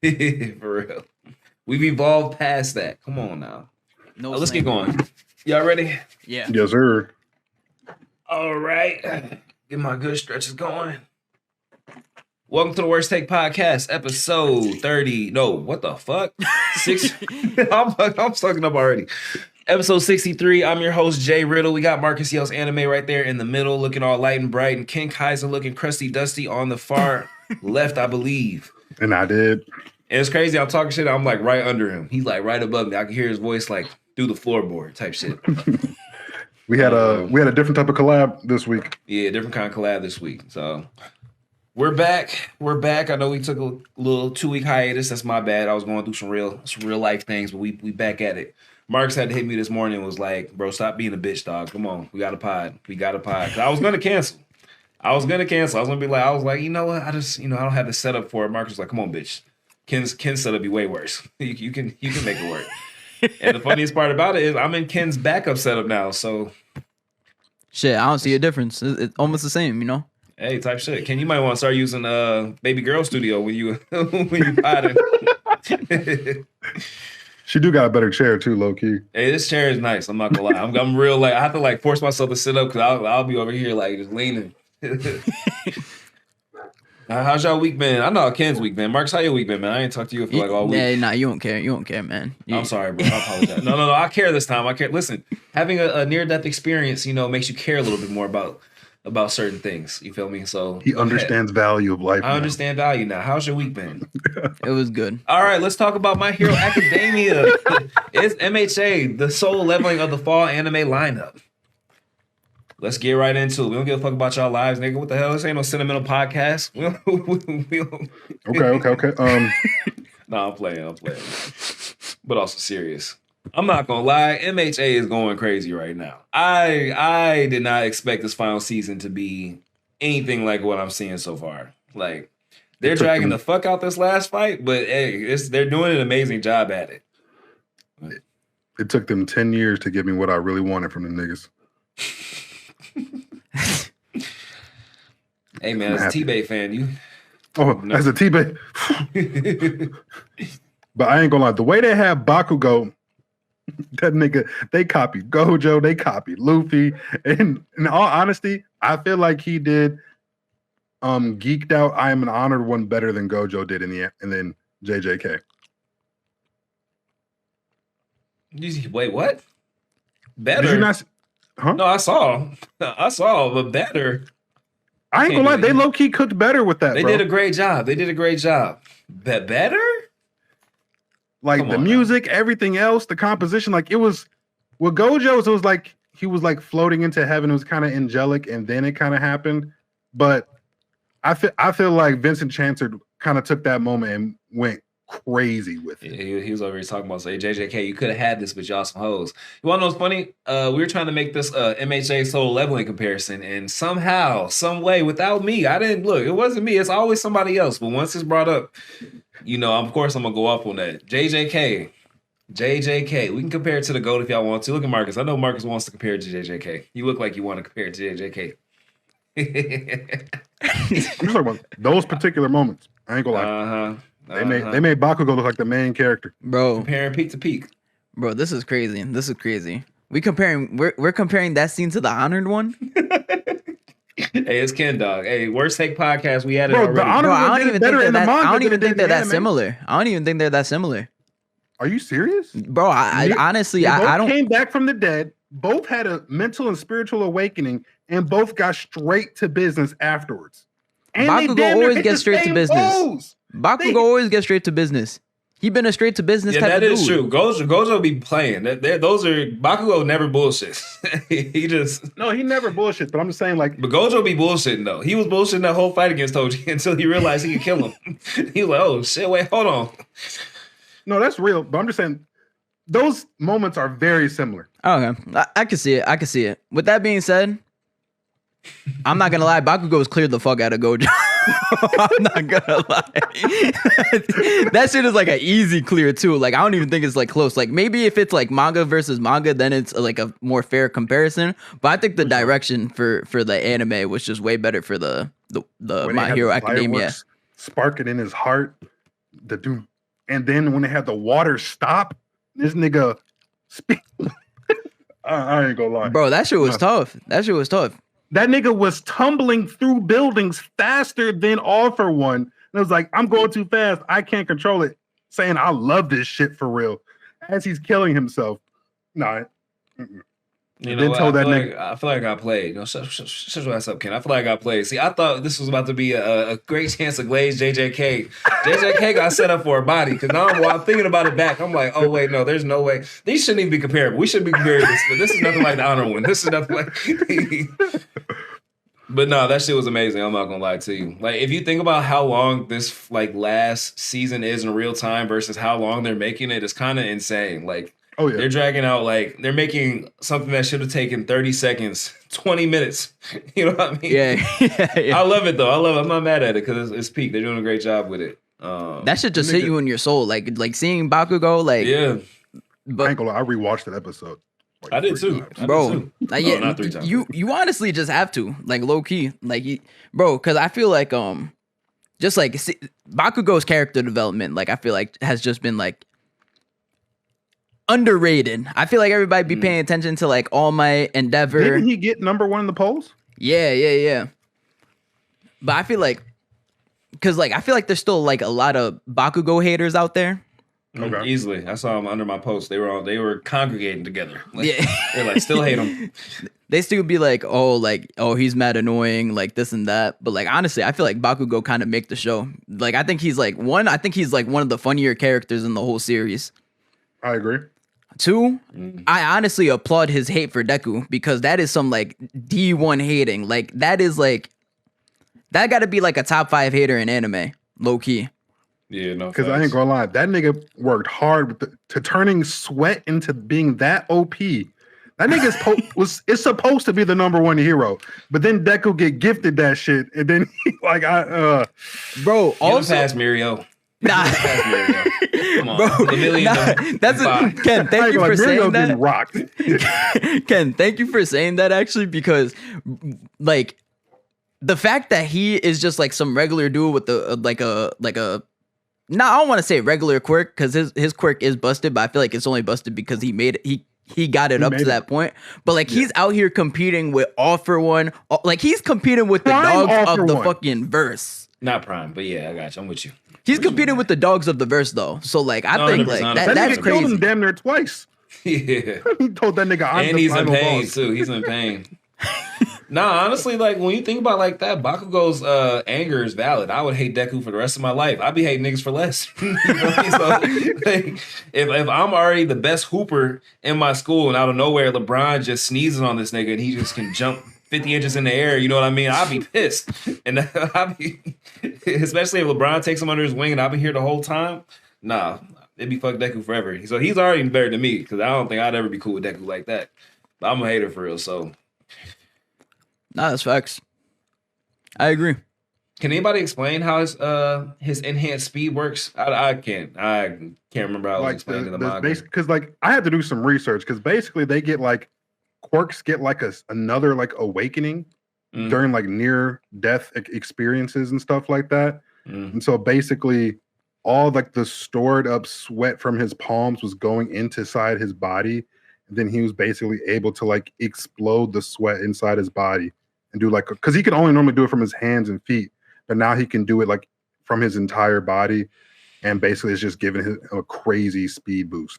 For real. We've evolved past that. Come on now. No, let's get going. Y'all ready? Yeah. Yes, sir. All right. Get my good stretches going. Welcome to the Worst Take Podcast, episode 30. No, what the fuck? I'm sucking up already. Episode 63. I'm your host, Jay Riddle. We got Marcus Yells Anime right there in the middle, looking all light and bright, and Ken Kaiser looking crusty dusty on the far left, I believe. And I did. And it's crazy. I'm talking shit. I'm like right under him. He's like right above me. I can hear his voice like through the floorboard type shit. We had a different type of collab this week. Yeah, different kind of collab this week. So we're back. We're back. I know we took a little 2-week hiatus. That's my bad. I was going through some real life things, but we back at it. Marcus had to hit me this morning and was like, bro, stop being a bitch, dog. Come on. We got a pod. 'Cause I was gonna cancel. I was gonna be like, you know what? I don't have the setup for it. Marcus was like, come on, bitch. Ken's setup be way worse. You can make it work. And the funniest part about it is I'm in Ken's backup setup now. So shit, I don't see a difference. It's almost the same, you know. Hey, type shit. Ken, you might want to start using Baby Girl Studio when you potting. She do got a better chair too, low key. Hey, this chair is nice. I'm not gonna lie. I'm real like I have to like force myself to sit up because I'll be over here like just leaning. How's y'all week been? I know Ken's week been. Marcus, how your week been, man? I ain't talked to you for like all week. Yeah, nah, you don't care. You don't care, man. I'm sorry, bro. I apologize. No. I care this time. I care. Listen, having a near-death experience, makes you care a little bit more about certain things. You feel me? So he understands value of life. I understand value now. How's your week been? It was good. All right, let's talk about My Hero Academia. It's MHA, the soul leveling of the fall anime lineup. Let's get right into it. We don't give a fuck about y'all lives, nigga. What the hell? This ain't no sentimental podcast. Okay. No, I'm playing. But also serious. I'm not gonna lie, MHA is going crazy right now. I did not expect this final season to be anything like what I'm seeing so far. Like, they're dragging the fuck out this last fight, but hey, they're doing an amazing job at it. It took them 10 years to give me what I really wanted from the niggas. Hey man, as a T-Bay fan, you. Oh, no. As a T-Bay. But I ain't gonna lie, the way they have Bakugo, that nigga, they copied Gojo, they copied Luffy, and in all honesty, I feel like he did Geeked Out I Am an Honored One better than Gojo did and then JJK. Wait, what? Better? Did you not? Huh? No, I saw, but better. I ain't gonna lie, they low key cooked better with that. They did a great job. Better? Like the music, everything else, the composition, like it was with Gojo's, it was like he was like floating into heaven. It was kind of angelic, and then it kind of happened. But I feel like Vincent Chancellor kind of took that moment and went crazy with it. Yeah, he was over here talking about, say, JJK, you could have had this, but y'all some hoes. You want to know what's funny? We were trying to make this MHA solo leveling comparison, and somehow, some way, without me, I didn't look. It wasn't me. It's always somebody else. But once it's brought up, of course, I'm gonna go up on that. JJK, we can compare it to the GOAT if y'all want to. Look at Marcus. I know Marcus wants to compare it to JJK. You look like you want to compare it to JJK. I'm just talking about those particular moments. I ain't gonna lie. They made Bakugo look like the main character. Bro. Comparing peak to peak. Bro, this is crazy. We're comparing that scene to the Honored one. Hey, it's Ken Dog. Hey, Worst Take Podcast. We had it Bro, already. I don't even think they're that similar. I don't even think they're that similar. Are you serious? Bro, I honestly, I don't. Came back from the dead. Both had a mental and spiritual awakening, and both got straight to business afterwards. And Bakugo always gets straight to business. Bakugo always gets straight to business. He been a straight to business type of dude. Yeah, that is true. Gojo be playing. Those are Bakugo never bullshit. He never bullshit. But I'm just saying, like, but Gojo be bullshitting though. He was bullshitting that whole fight against Toji until he realized he could kill him. He was like, "Oh shit, wait, hold on." No, that's real. But I'm just saying, those moments are very similar. Okay, I can see it. With that being said, I'm not gonna lie. Bakugo's cleared the fuck out of Gojo. I'm not gonna lie. That shit is like an easy clear too. Like I don't even think it's like close. Like maybe if it's like manga versus manga, then it's like a more fair comparison. But I think the direction for the anime was just way better for the My Hero Academia. Sparking in his heart, the dude And then when they had the water stop, this nigga speak. I ain't gonna lie. Bro, that shit was tough. That shit was tough. That nigga was tumbling through buildings faster than All for One. And it was like, I'm going too fast. I can't control it. Saying, I love this shit for real. As he's killing himself. Nah. You know, I feel like I played. You know, shut your ass up, Ken. I feel like I played. See, I thought this was about to be a great chance to glaze JJK. JJK got set up for a body because now I'm thinking about it back. I'm like, oh wait, no, there's no way. These shouldn't even be comparable. We shouldn't be comparing this. But this is nothing like the honor one. This is nothing like. But no, that shit was amazing. I'm not gonna lie to you. Like, if you think about how long this like last season is in real time versus how long they're making it, it's kind of insane. Like. Oh, yeah. They're dragging out, like, they're making something that should have taken 30 seconds, 20 minutes. You know what I mean? Yeah. I love it, though. I love it. I'm not mad at it because it's peak. They're doing a great job with it. That should just hit you in your soul. Like seeing Bakugo, like... Yeah. But I ain't gonna lie, I rewatched that episode. Like, I did too. Bro. Yeah, not 3 times. You honestly just have to. Like, low-key. Like, bro, because I feel like, just like, Bakugo's character development, like, I feel like has just been, like, underrated. I feel like everybody be paying attention to like All Might, Endeavor. Didn't he get #1 in the polls? Yeah. But I feel like, because like I feel like there's still like a lot of Bakugo haters out there. Okay. Easily, I saw them under my post. They were congregating together. Like, yeah, they're like still hate him. They still be like, oh, he's mad annoying, like this and that. But like honestly, I feel like Bakugo kind of make the show. Like I think he's like one of the funnier characters in the whole series. I agree. 2, I honestly applaud his hate for Deku because that is some like D1 hating. Like that is like that got to be like a top 5 hater in anime, low key. Yeah, no. Because I ain't gonna lie, that nigga worked hard to turning Sweat into being that OP. That nigga is supposed to be the #1 hero, but then Deku get gifted that shit, and then bro, also past Mirio. Nah. Come on. Bro, that's Ken, thank you for saying that. Rocked. Ken, thank you for saying that actually, because like the fact that he is just like some regular dude with I don't want to say regular quirk because his quirk is busted, but I feel like it's only busted because he made it. He got it up to that point, but like he's out here competing with All for One, like he's competing with the dogs of the fucking verse. Not Prime, but yeah, I got you. I'm with you. He's competing with the dogs of the verse though, so like I think like that's crazy. Killed him damn near twice. Yeah, he told that nigga, and he's in pain too. He's in pain. Nah, honestly, like when you think about like that, Bakugo's anger is valid. I would hate Deku for the rest of my life. I'd be hating niggas for less. You know what I mean? So, like, if I'm already the best hooper in my school and out of nowhere LeBron just sneezes on this nigga and he just can jump 50 inches in the air, you know what I mean? I'd be pissed. And I'd be, especially if LeBron takes him under his wing and I've been here the whole time. Nah, it'd be fuck Deku forever. So he's already better than me because I don't think I'd ever be cool with Deku like that. But I'm a hater for real, so. Nah, that's facts. I agree. Can anybody explain how his enhanced speed works? I can't remember how it was explained in the manga. Because like I had to do some research because basically they get like quirks get like another like awakening during like near death experiences and stuff like that. And so basically all like the stored up sweat from his palms was going inside his body. And then he was basically able to like explode the sweat inside his body and do like, because he could only normally do it from his hands and feet, but now he can do it like from his entire body. And basically it's just giving him a crazy speed boost.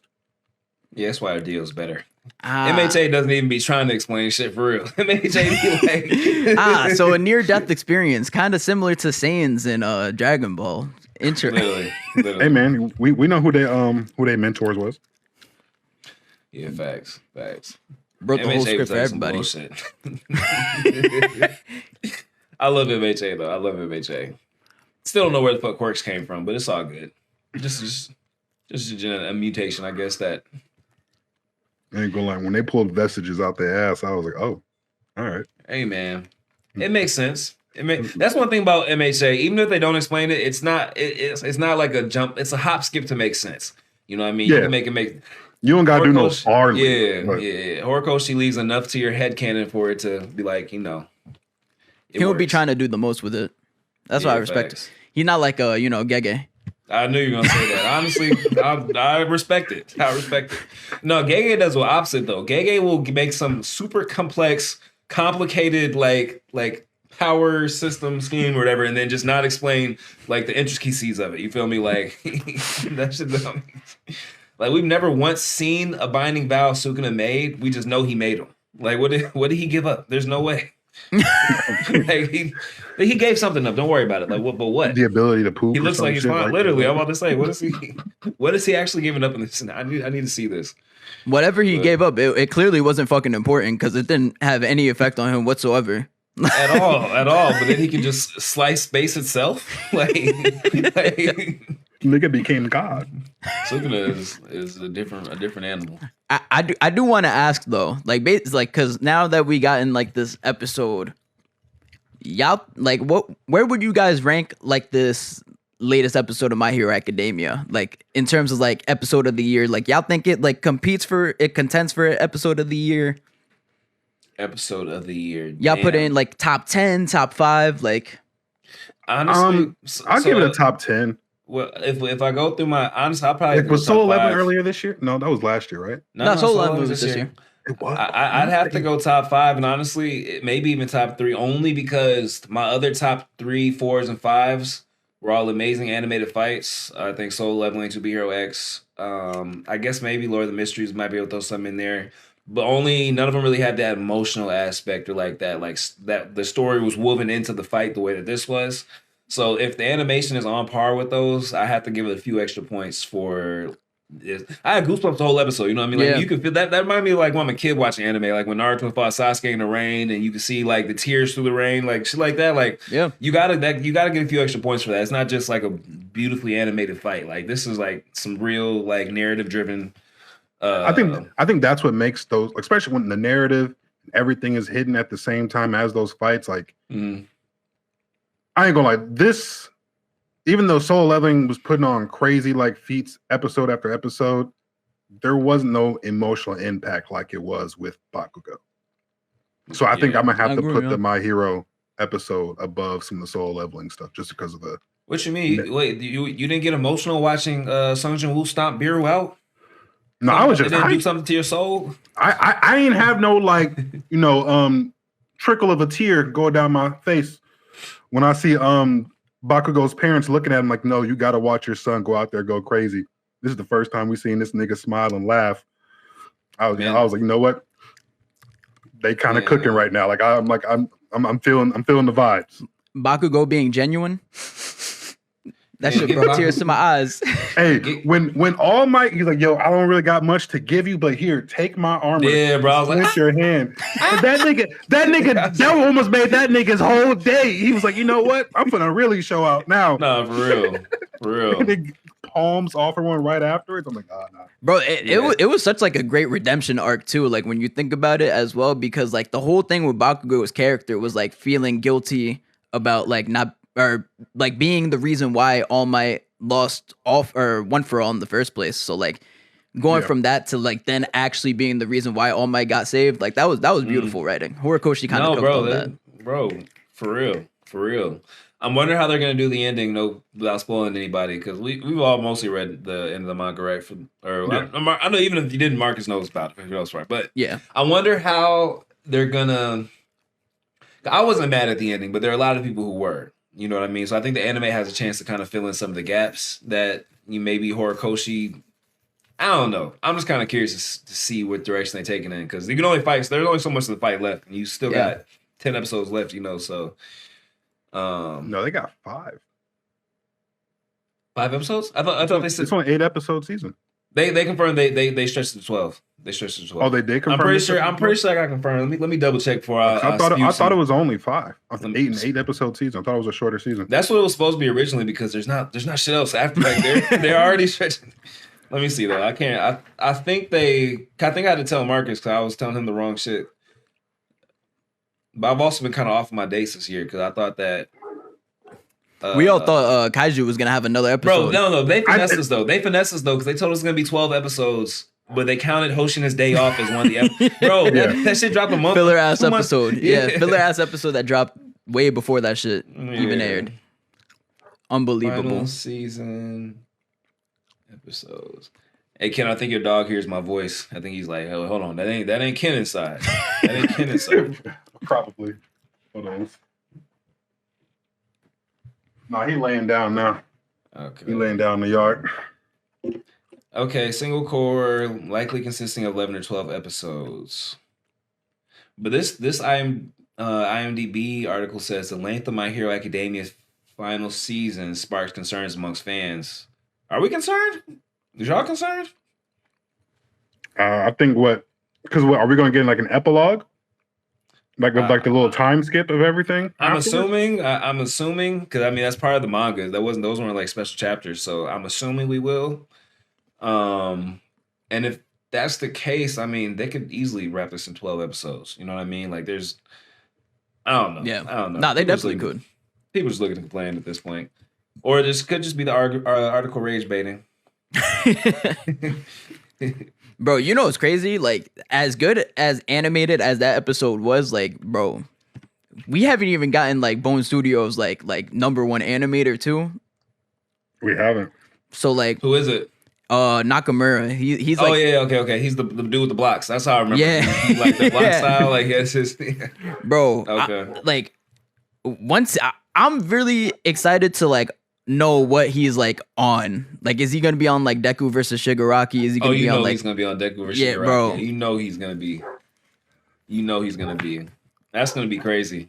Yeah, that's why our deal's better. MHA doesn't even be trying to explain shit for real. MHA be like... so a near-death experience, kind of similar to Saiyans in Dragon Ball. Literally. Hey man, we know who they mentors was. Yeah, facts. Wrote the whole script for everybody. I love MHA though. I love MHA. Still don't know where the fuck quirks came from, but it's all good. Just a mutation, I guess. That I ain't gonna lie. When they pulled vestiges out their ass, I was like, "Oh, all right." Hey, man, it makes sense. That's one thing about MHA. Even if they don't explain it, it's not like a jump. It's a hop skip to make sense. You know what I mean? Yeah. You can make it make. You don't gotta do no hard. Yeah. Horikoshi leaves enough to your headcanon for it to be like, you know. He would be trying to do the most with it. That's why I respect it. He's not like Gege. I knew you were gonna say that. Honestly, I respect it. I respect it. No, Gege does the opposite though. Gege will make some super complex, complicated like power system scheme or whatever, and then just not explain like the intricacies of it. You feel me? Like that shit. Like we've never once seen a binding vow Sukuna made. We just know he made them. Like what did he give up? There's no way. Like he gave something up. Don't worry about it. Like what? But what? The ability to poop. He looks like he's fine. Like literally, I'm about to say, what is he? What is he actually giving up in this? I need to see this. Whatever he gave up, it clearly wasn't fucking important because it didn't have any effect on him whatsoever. At all. But then he can just slice space itself. Like nigga became God. Sukuna is a different animal. I do want to ask though, like because now that we got in like this episode, y'all like where would you guys rank like this latest episode of My Hero Academia, like in terms of like episode of the year? Like y'all think it like contends for episode of the year? Episode of the year. Y'all put in like top 10, top 5, like honestly, I'll give it a top 10. Well, if I go through my honest, I'll probably was Soul 11 earlier this year? No, that was last year, right? No, Soul 11 was this year. It was. I'd have to go top 5, and honestly, maybe even top 3, only because my other top 3, 4s, and 5s were all amazing animated fights. I think Soul Leveling, To Be Hero X. I guess maybe Lord of the Mysteries might be able to throw something in there, but only none of them really had that emotional aspect or like that the story was woven into the fight the way that this was. So if the animation is on par with those, I have to give it a few extra points for it. I had goosebumps the whole episode, you know what I mean? Like you could feel that reminded me of like when I'm a kid watching anime, like when Naruto fought Sasuke in the rain and you could see like the tears through the rain, like shit like that. Like you gotta get a few extra points for that. It's not just like a beautifully animated fight. Like this is like some real like narrative driven I think that's what makes those, especially when the narrative, everything is hidden at the same time as those fights. Like I ain't gonna lie, this, even though Soul Leveling was putting on crazy like feats episode after episode, there was no emotional impact like it was with Bakugo. So I think I'm gonna have to put the My Hero episode above some of the Soul Leveling stuff just because of the. What you mean? Wait, you didn't get emotional watching Sung Jin Woo stomp Biru out? No, I was just. It didn't do something to your soul. I ain't have no like trickle of a tear go down my face when I see Bakugo's parents looking at him like, no, you got to watch your son go out there, go crazy. This is the first time we seen this nigga smile and laugh. I was like, you know what? They kind of cooking right now. Like I'm feeling the vibes. Bakugo being genuine. That shit brought tears to my eyes. Hey, when All Might, he's like, yo, I don't really got much to give you, but here, take my armor. Yeah, bro. I was like, your hand. And that nigga, that almost made that nigga's whole day. He was like, you know what? I'm gonna really show out now. Nah, for real. And palms offer one right afterwards. I'm like, oh, no. Bro, it was such like a great redemption arc too. Like when you think about it as well, because like the whole thing with Bakugo's character was like feeling guilty about like not. Or like being the reason why All Might lost off or one for all in the first place. So like going from that to like then actually being the reason why All Might got saved. Like that was beautiful writing. Horikoshi kind of cooked on that. Bro, for real. I'm wondering how they're gonna do the ending, without spoiling anybody, because we've all mostly read the end of the manga, right? I know even if you didn't, Marcus knows about it for the most part. But yeah, I wonder how they're gonna. I wasn't mad at the ending, but there are a lot of people who were. You know what I mean? So I think the anime has a chance to kind of fill in some of the gaps that maybe Horikoshi. I don't know. I'm just kind of curious to see what direction they're taking in, because you can only fight. So there's only so much of the fight left, and you still got 10 episodes left. So. No, they got 5. 5 episodes? I thought they said it's only 8 episode season. They confirmed they stretched it to 12. They stretched it to 12. Oh, they did confirm. I'm pretty sure I got confirmed. Let me double check before I thought it was only 5. An 8 episode season. I thought it was a shorter season. That's what it was supposed to be originally, because there's not shit else after. Like they're already stretching. Let me see though. I can't. I think I had to tell Marcus because I was telling him the wrong shit. But I've also been kind of off of my dates this year because I thought that. We all thought Kaiju was gonna have another episode. Bro, no, they finessed us though. Because they told us it's gonna be 12 episodes, but they counted Hoshina's day off as one of the episodes. Bro, that shit dropped a month. Filler ass episode. Yeah, filler ass episode that dropped way before that shit even aired. Unbelievable. Final season episodes. Hey Ken, I think your dog hears my voice. I think he's like, oh, hold on, that ain't Ken inside. That ain't Ken inside. Probably. Hold on. No, he laying down now. Okay. He laying down in the yard. Okay, single core, likely consisting of 11 or 12 episodes. But this IMDb article says the length of My Hero Academia's final season sparks concerns amongst fans. Are we concerned? Is y'all concerned? I think because are we going to get like an epilogue? Like the little time skip of everything? I'm assuming, because I mean, that's part of the manga. Those weren't like special chapters. So I'm assuming we will. And if that's the case, I mean, they could easily wrap this in 12 episodes. You know what I mean? Like I don't know. Yeah. I don't know. Nah, they definitely could. People just looking to complain at this point. Or this could just be the article rage baiting. Bro, you know what's crazy? Like, as good as animated as that episode was, like, bro, we haven't even gotten like Bone Studios like #1 animator too. We haven't. So like, who is it? Nakamura. He's like, oh yeah, okay. He's the dude with the blocks. That's how I remember. Yeah, like the block style. Like it's just bro. Okay. I'm really excited to like know what he's like on. Like, is he gonna be on like Deku versus Shigaraki? Is he gonna be on like? He's gonna be on Deku versus Yeah, Shigaraki. bro. You know he's gonna be. That's gonna be crazy.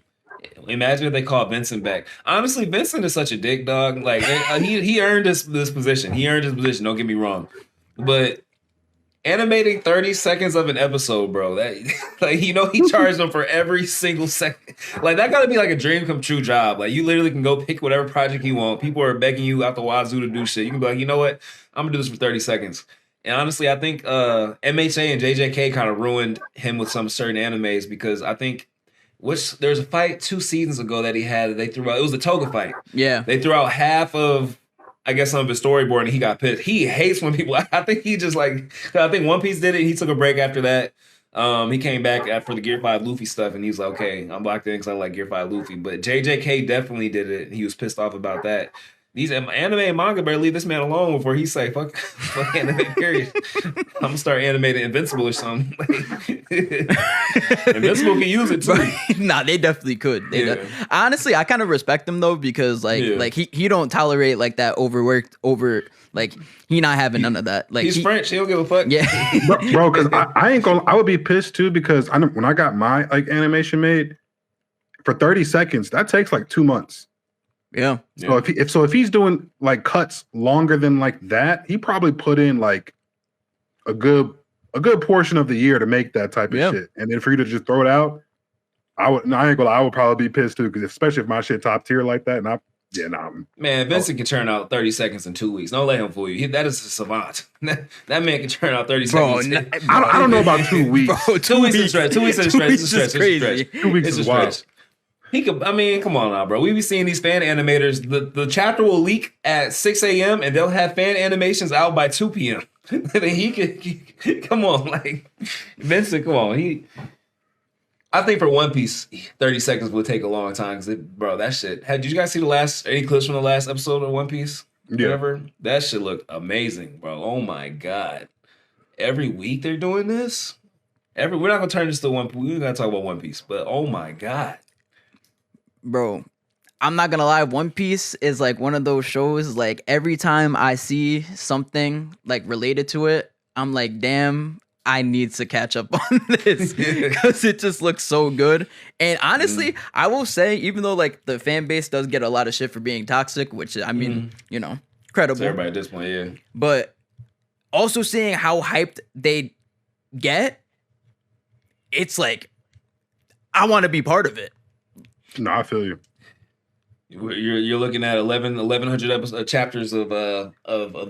Imagine if they call Vincent back. Honestly, Vincent is such a dick, dog. Like he earned this position. He earned his position. Don't get me wrong, but animating 30 seconds of an episode, bro. That like he charged them for every single second. Like that gotta be like a dream come true job. Like you literally can go pick whatever project you want. People are begging you out the wazoo to do shit. You can be like, you know what? I'm gonna do this for 30 seconds. And honestly, I think MHA and JJK kind of ruined him with some certain animes because I think there's a fight 2 seasons ago that he had. They threw out. It was the Toga fight. Yeah, they threw out half of, I guess, some of his storyboard, and he got pissed. He hates when people. I think he just like. I think One Piece did it. He took a break after that. He came back after the Gear 5 Luffy stuff, and he was like, "Okay, I'm locked in because I like Gear 5 Luffy." But JJK definitely did it. He was pissed off about that. These anime and manga better leave this man alone before he say fuck anime. Period. I'm gonna start animating Invincible or something. Invincible can use it too. Nah, they definitely could. Honestly, I kind of respect him though because like he don't tolerate like that overworked like he not having none of that. Like he's French. He don't give a fuck. Yeah, bro. Because I ain't gonna. I would be pissed too because when I got my like animation made for 30 seconds, that takes like 2 months. Yeah. So if he's doing like cuts longer than like that, he probably put in like a good portion of the year to make that type of shit. And then for you to just throw it out, I ain't gonna. I would probably be pissed too, because especially if my shit top tier like that. And man, Vincent can turn out 30 seconds in 2 weeks. Don't let him fool you. That is a savant. That man can turn out 30 seconds. I don't know about 2 weeks. Bro, 2 weeks is a stretch. 2 weeks is a stretch. It's a stretch. Crazy. 2 weeks is wild. He could. I mean, come on now, bro. We be seeing these fan animators. The chapter will leak at 6 a.m. and they'll have fan animations out by 2 p.m. he could. Come on, like Vincent. Come on. I think for One Piece, 30 seconds would take a long time because, bro, that shit. Did you guys see any clips from the last episode of One Piece? Yeah. Whatever. That shit looked amazing, bro. Oh my god. Every week they're doing this. We're not gonna turn this to One Piece. We're gonna talk about One Piece, but oh my god. Bro, I'm not gonna lie, One Piece is like one of those shows, like every time I see something like related to it, I'm like, damn, I need to catch up on this because it just looks so good. And honestly, I will say, even though like the fan base does get a lot of shit for being toxic, which I mean, credible. So everybody at this point, yeah. But also seeing how hyped they get, it's like, I want to be part of it. No, I feel you. You're looking at 1,100 chapters of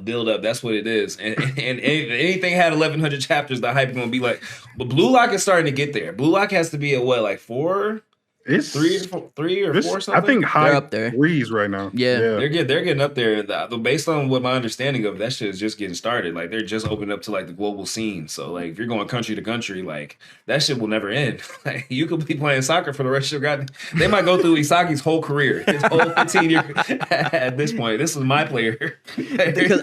build up. That's what it is. And anything had 1,100 chapters, the hype is gonna be like. But Blue Lock is starting to get there. Blue Lock has to be at what, like 4? It's three or four something. I think high They're up there. threes right now. Yeah. They're getting up there. Based on what my understanding of that shit is just getting started. Like they're just opening up to like the global scene. So like if you're going country to country, like that shit will never end. Like you could be playing soccer for the rest of your god. They might go through Isagi's whole career, his whole 15 year. At this point, this is my player. Because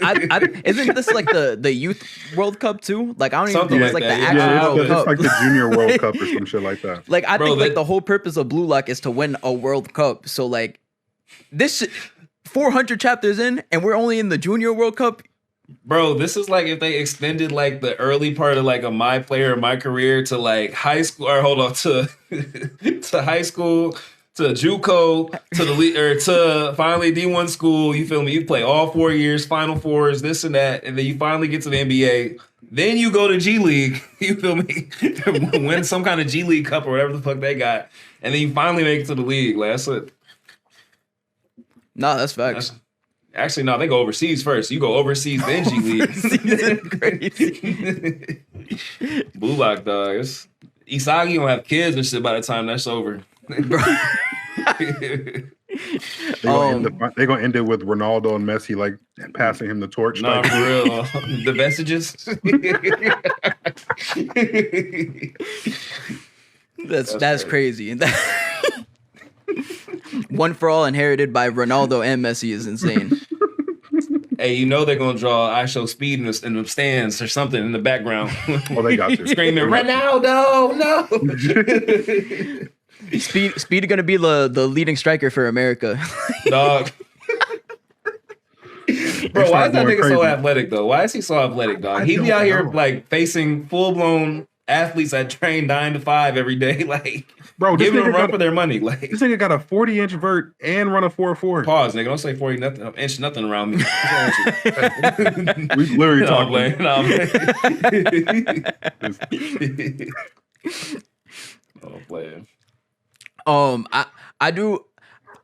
isn't this like the youth World Cup too? Like I don't even Something think it's like like that, the yeah. actual World It's Cup. like the Junior World Cup or some shit like that. Like I think like that- the whole purpose of Blue Lock is to win a World Cup. So like this shit, 400 chapters in, and we're only in the Junior World Cup. Bro, this is like if they extended like the early part of like a my player in my career to like high school, or hold on to to high school, to JUCO, to the league, or to finally D1 school. You feel me? You play all 4 years, Final Fours, this and that, and then you finally get to the NBA. Then you go to G League. You feel me? Win some kind of G League Cup or whatever the fuck they got, and then you finally make it to the league. Like that's it. No, that's facts. Actually, no, they go overseas first. You go overseas, then G League. Crazy. Blue Lock, dog. Isagi gonna have kids and shit by the time that's over. Bro. They're gonna end it with Ronaldo and Messi like passing him the torch. Nah, like, for real. The vestiges. That's crazy. One for all inherited by Ronaldo and Messi is insane. Hey, you know they're gonna draw I show speed in the stands or something in the background. oh, they got to Screaming, Ronaldo, no. Speed gonna be the leading striker for America. Dog. Bro, why is that nigga crazy. so athletic though? Why is he so athletic, dog? He be out here like facing full blown athletes that train 9 to 5 every day, like bro, giving them a run for their money. Like this nigga got a 40-inch vert and run a 4.4. Pause, nigga. Don't say 40 nothing, inch nothing around me. What's wrong with you? We literally No, I'm talking. playing. No, I'm playing. Oh, I'm playing. I do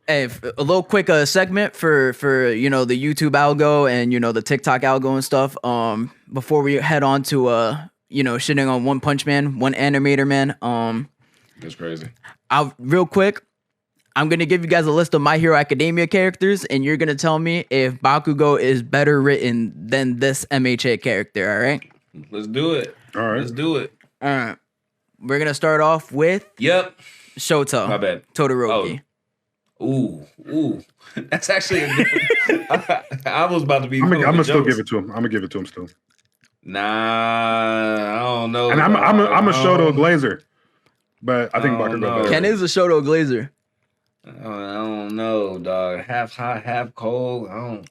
a little quick segment for you know the YouTube algo and you know the TikTok algo and stuff. Before we head on to you know shitting on One Punch Man, One Animator Man. That's crazy. Real quick, I'm gonna give you guys a list of My Hero Academia characters, and you're gonna tell me if Bakugo is better written than this MHA character. All right. Let's do it. All right. Let's do it. All right. We're gonna start off with Yep. Shoto. My bad. Todoroki. Ooh. That's actually a good I was about to be. I'm gonna still jokes. give it to him. I'm gonna give it to him still. Nah, I don't know. And I'm a Shoto Glazer, but I think I don't Bakugo know. better. Ken is a Shoto Glazer. I don't know, dog. Half hot, half cold. I don't.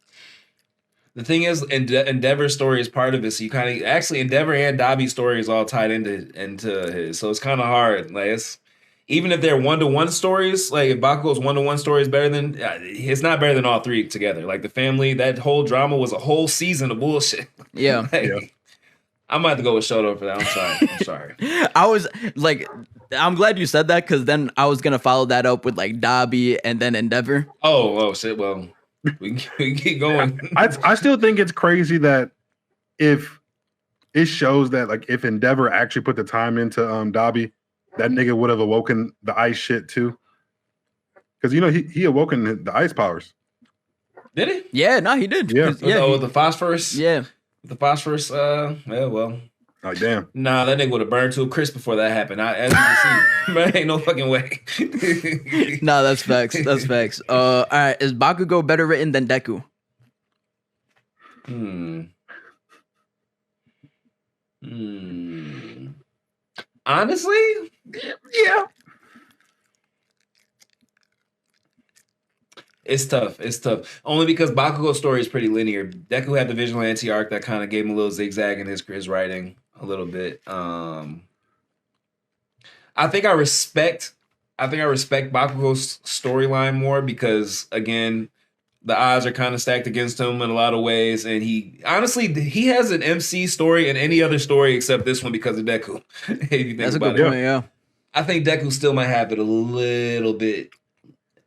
The thing is, Endeavor's story is part of it. So you kind of actually Endeavor and Dabi's story is all tied into his. So it's kind of hard. Like it's even if they're 1-to-1 stories. Like if Bakugo's 1-to-1 story is better than, it's not better than all three together. Like the family, that whole drama was a whole season of bullshit. Yeah. Like, Yeah. I'm about to go with Shoto for that. I'm sorry. I was like, I'm glad you said that because then I was gonna follow that up with like Dabi and then Endeavor. Oh shit. Well, we can keep going. I still think it's crazy that if it shows that like if Endeavor actually put the time into Dabi, that nigga would have awoken the ice shit too. Because you know he awoken the ice powers. Did he? Yeah, no, he did. Yeah. 'Cause, yeah, Oh, the phosphorus. yeah. The phosphorus. Yeah. Well. Like damn. Nah, that nigga would have burned to a crisp before that happened. As you can see, man, ain't no fucking way. No, that's facts. That's facts. All right, is Bakugo better written than Deku? Honestly, Yeah. it's tough. It's tough. Only because Bakugo's story is pretty linear. Deku had the vigilante arc that kind of gave him a little zigzag in his writing a little bit. I think I respect Bakugo's storyline more because again, the odds are kind of stacked against him in a lot of ways, and he has an MC story in any other story except this one because of Deku. If you think That's a about good it. point. Yeah. I think Deku still might have it a little bit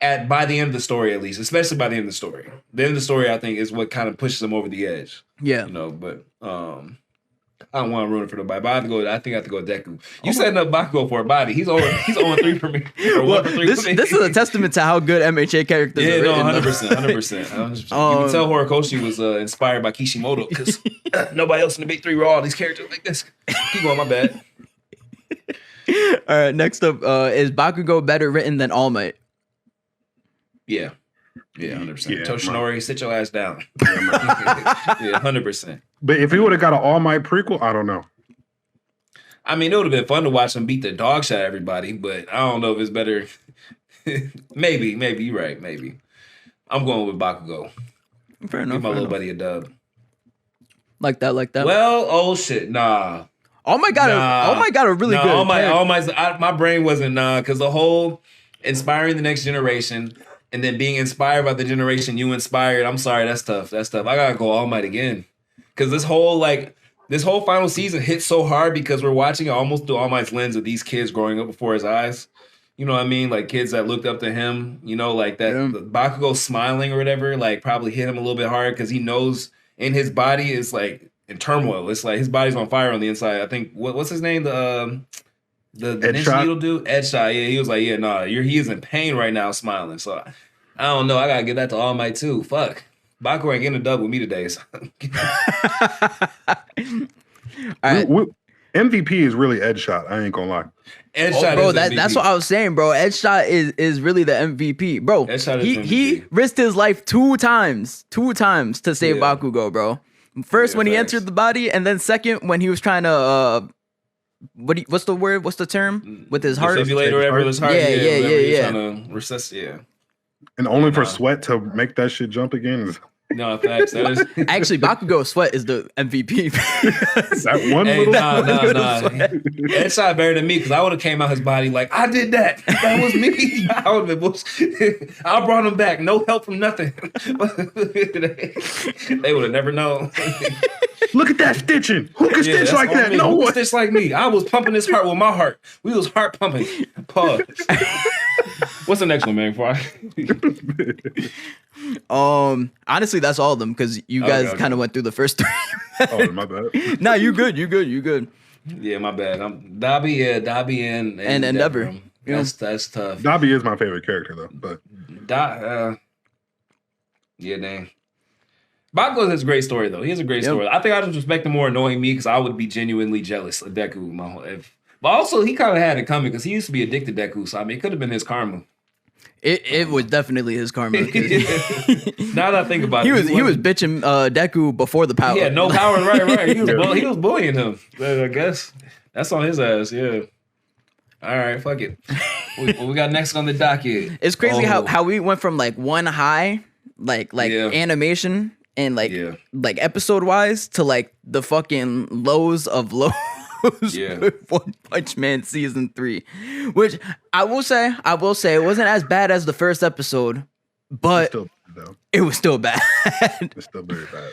by the end of the story, at least, especially by the end of the story. The end of the story, I think, is what kind of pushes him over the edge. Yeah. You know, but I don't want to ruin it for nobody, but I think I have to go with Deku. You setting up Bakugo for a body. He's on 3 for me. Well, this is a testament to how good MHA characters are. Yeah, no, 100%. You can tell Horikoshi was inspired by Kishimoto because nobody else in the big three were all these characters like this. Keep going, my bad. All right, next up, is Bakugo better written than All Might? Yeah. Yeah, 100%. Yeah, Toshinori, sit your ass down. Yeah, 100%. But if he would have got an All Might prequel, I don't know. I mean, it would have been fun to watch him beat the dog shit out of everybody, but I don't know if it's better. maybe you're right. Maybe I'm going with Bakugo. Fair enough. Give my little buddy a dub. Like that. Well, oh shit, nah. All Might got a really good. All Might's, my brain wasn't because the whole inspiring the next generation. And then being inspired by the generation you inspired, I'm sorry, that's tough. I gotta go All Might again, because this whole final season hit so hard because we're watching it almost through All Might's lens of these kids growing up before his eyes. You know what I mean? Like kids that looked up to him. You know, like that the Bakugo smiling or whatever, like probably hit him a little bit hard because he knows in his body is like in turmoil. It's like his body's on fire on the inside. I think what's his name? The Ninja Needle dude, Edshot. Yeah, he was like, yeah, nah, he is in pain right now, smiling. So I don't know. I gotta give that to All Might too. Fuck, Bakugo ain't getting a dub with me today. So. All right. MVP is really Edshot. I ain't gonna lie. Edshot, bro. That's what I was saying, bro. Edshot is really the MVP, bro. He risked his life two times to save Bakugo, bro. First when he entered the body, and then second when he was trying to what's the word? What's the term? With his heart? Defibrillator or whatever his heart. Yeah. Trying to resuscitate. And only for Sweat to make that shit jump again. No, facts. That is actually Bakugo Sweat is the MVP. That one little Edshot better than me because I would have came out his body like I did that. That was me. I would have been. I brought him back. No help from nothing. They would have never known. Look at that stitching. Who can stitch like that? No one stitch like me. I was pumping his heart with my heart. We was heart pumping. Pause. What's the next one, man? Honestly, that's all of them because you guys kind of went through the first three. Oh, my bad. Nah, you good. Yeah, my bad. I'm Dobby and Endeavor. That's tough. Dobby is my favorite character though, but yeah, dang. Bakugo has a great story though. He has a great story. I think I just respect him more knowing me because I would be genuinely jealous of Deku. But also he kind of had it coming because he used to be addicted to Deku. So I mean, it could have been his karma. It was definitely his karma. Now that I think about it, he was bitching Deku before the power. Yeah, no power. Right. He was bullying him. I guess that's on his ass. Yeah. All right, fuck it. What we got next on the docket? It's crazy how we went from like one high, like animation and like episode wise to like the fucking lows of lows. With One Punch Man season 3, which I will say it wasn't as bad as the first episode, but it was still bad. It's still very bad.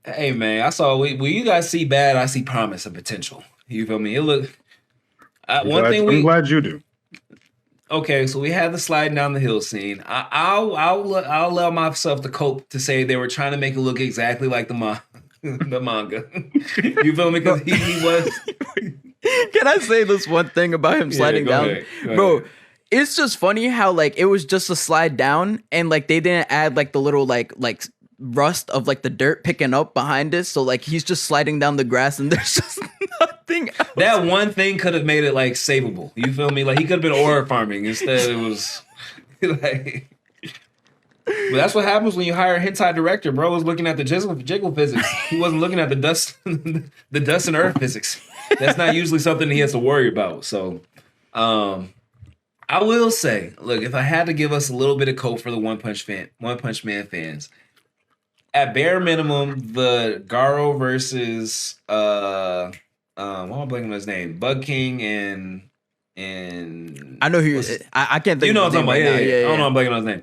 Hey man, I saw when you guys see bad, I see promise and potential. You feel me? It look. I'm glad you do. Okay, so we had the sliding down the hill scene. I'll allow myself to cope to say they were trying to make it look exactly like the manga. You feel me? Because he was. Can I say this one thing about him sliding down? Go Bro, ahead. It's just funny how like it was just a slide down and like they didn't add like the little like rust of like the dirt picking up behind it. So like he's just sliding down the grass and there's just nothing else. That one thing could have made it like savable. You feel me? Like he could have been ore farming. Instead it was like. But that's what happens when you hire a hentai director. Bro was looking at the jiggle physics. He wasn't looking at the dust and earth physics. That's not usually something he has to worry about. So, I will say, look, if I had to give us a little bit of coat for the One Punch Man fans, at bare minimum, the Garo versus why am I blanking on his name? Bug King and I know who I can't think. You know of what I'm talking about? Yeah. I don't know. I'm blanking on his name.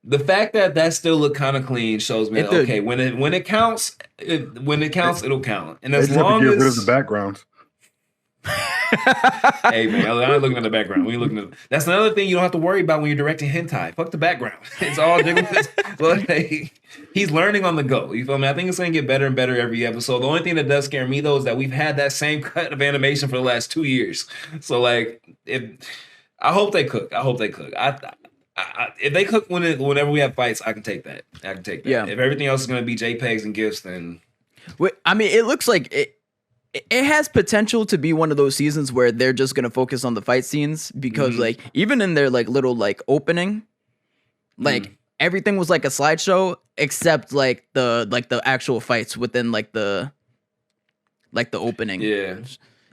The fact that still looked kind of clean shows me that, okay, when it counts, it'll count. And as long as get as rid of the backgrounds. Hey man, I'm looking at the background. We looking at. That's another thing you don't have to worry about when you're directing hentai. Fuck the background. It's all he's learning on the go. You feel me? I think it's gonna get better and better every episode. The only thing that does scare me though is that we've had that same cut of animation for the last 2 years. So like, I hope they cook. I hope they cook. If they cook whenever we have fights, I can take that. I can take that. Yeah. If everything else is gonna be JPEGs and GIFs, then I mean, it looks like it has potential to be one of those seasons where they're just gonna focus on the fight scenes because like even in their like little like opening, like everything was like a slideshow except like the actual fights within like the opening. yeah.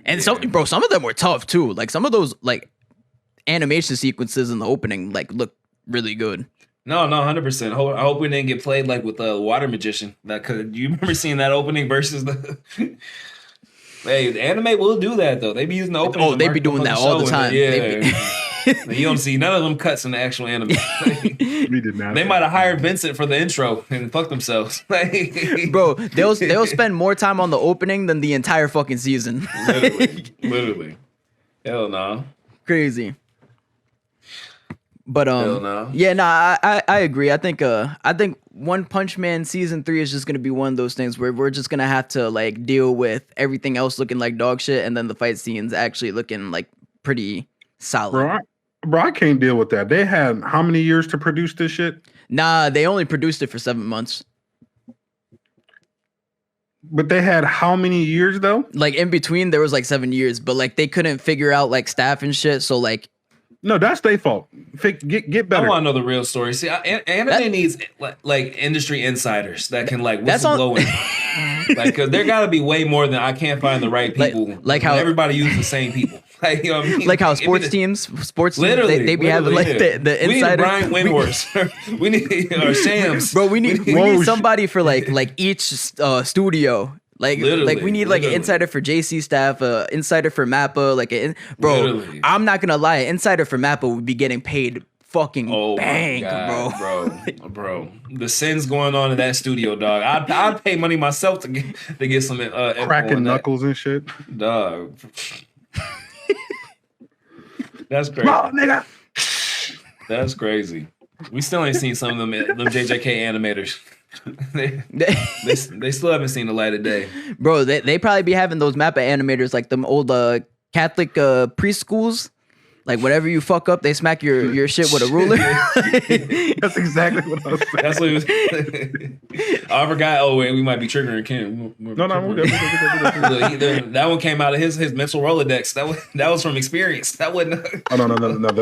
And some of them were tough too. Like some of those like animation sequences in the opening like look really good. No, 100%. I hope we didn't get played like with the water magician. That could you remember seeing that opening versus the Hey, the anime will do that though. They be using the opening. Oh, they be doing that all the time. You don't see none of them cuts in the actual anime. We did not. They might have hired Vincent for the intro and fuck themselves. Bro, they'll spend more time on the opening than the entire fucking season. Literally. Hell no. Crazy. But Hell no. yeah, nah, I agree. I think One Punch Man season 3 is just gonna be one of those things where we're just gonna have to like deal with everything else looking like dog shit, and then the fight scenes actually looking like pretty solid. Bro, I can't deal with that. They had how many years to produce this shit? Nah, they only produced it for 7 months. But they had how many years though? Like in between, there was like 7 years, but like they couldn't figure out like staff and shit. So like, no, that's their fault. Get better. I want to know the real story. See, anime needs like industry insiders that can like whistle blow like, cause there gotta be way more than I can't find the right people. Like how everybody uses the same people. Like, you know what I mean? Like how sports teams, they be having like the insider. We need Brian Windhorst. We need our Shams. Bro, we need somebody for like each studio. Like we need like an insider for JC staff, insider for Mappa, I'm not gonna lie, insider for Mappa would be getting paid fucking bank, bro. The sins going on in that studio, dog. I'd pay money myself to get some cracking knuckles and shit, dog. That's crazy. Oh, nigga. That's crazy. We still ain't seen some of them JJK animators. they still haven't seen the light of day, bro. They probably be having those Mappa animators like them old Catholic preschools. Like whatever you fuck up, they smack your shit with a ruler. That's exactly what I was saying. That's what he was. I forgot. Oh wait, we might be triggering Ken. We're good. That one came out of his mental Rolodex. That was from experience. That wasn't. Oh no.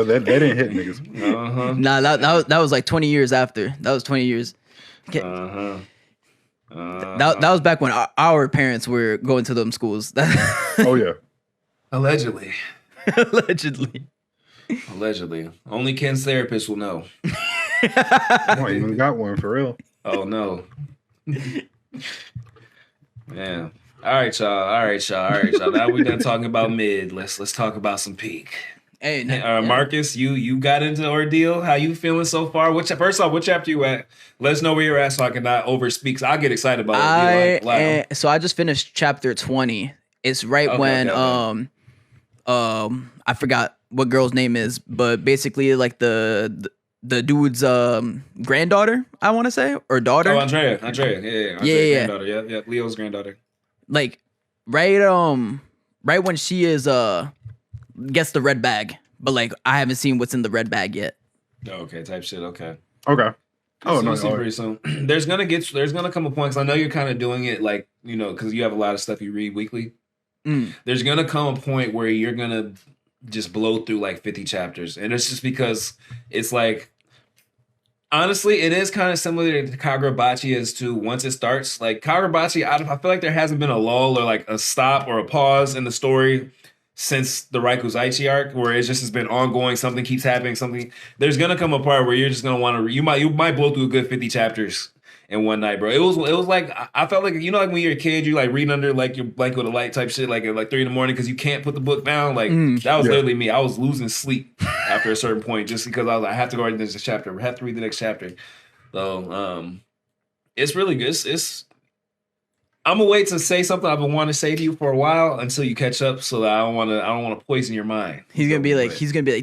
They didn't hit niggas. Nah, that was like 20 years after. That was 20 years. That was back when our parents were going to them schools. Oh yeah. Allegedly. Allegedly. Only Ken's therapist will know. I even got one for real. Oh no. Yeah. All right, y'all. Now we're done talking about mid. Let's talk about some peak. Hey, Marcus, you got into the ordeal. How you feeling so far? First off, what chapter you at? Let us know where you're at so I can not overspeak. So I'll get excited about it. So I just finished chapter 20. It's right when I forgot what girl's name is, but basically like the dude's granddaughter, I want to say, or daughter. Oh, Andrea, yeah. Granddaughter, yeah, Leo's granddaughter. Like right when she is gets the red bag, but like I haven't seen what's in the red bag yet. Okay, type shit. Okay. Oh no, pretty soon. There's gonna come a point because I know you're kind of doing it like because you have a lot of stuff you read weekly. There's gonna come a point where you're gonna just blow through like 50 chapters, and it's just because it's like honestly, it is kind of similar to Kagurabachi as to once it starts. Like Kagurabachi, I feel like there hasn't been a lull or like a stop or a pause in the story since the Raikuzaichi arc, where it's just has been ongoing. Something keeps happening. There's gonna come a part where you're just gonna want to. You might blow through a good 50 chapters in one night, bro. It was like I felt like like when you're a kid, you like reading under like your blanket with a light type shit, like at like 3 a.m. because you can't put the book down. Like that was literally me. I was losing sleep after a certain point just because I have to go read the next chapter. I have to read the next chapter. So it's really good. It's I'm gonna wait to say something I've been wanting to say to you for a while until you catch up, so that I don't want to poison your mind. He's gonna be like,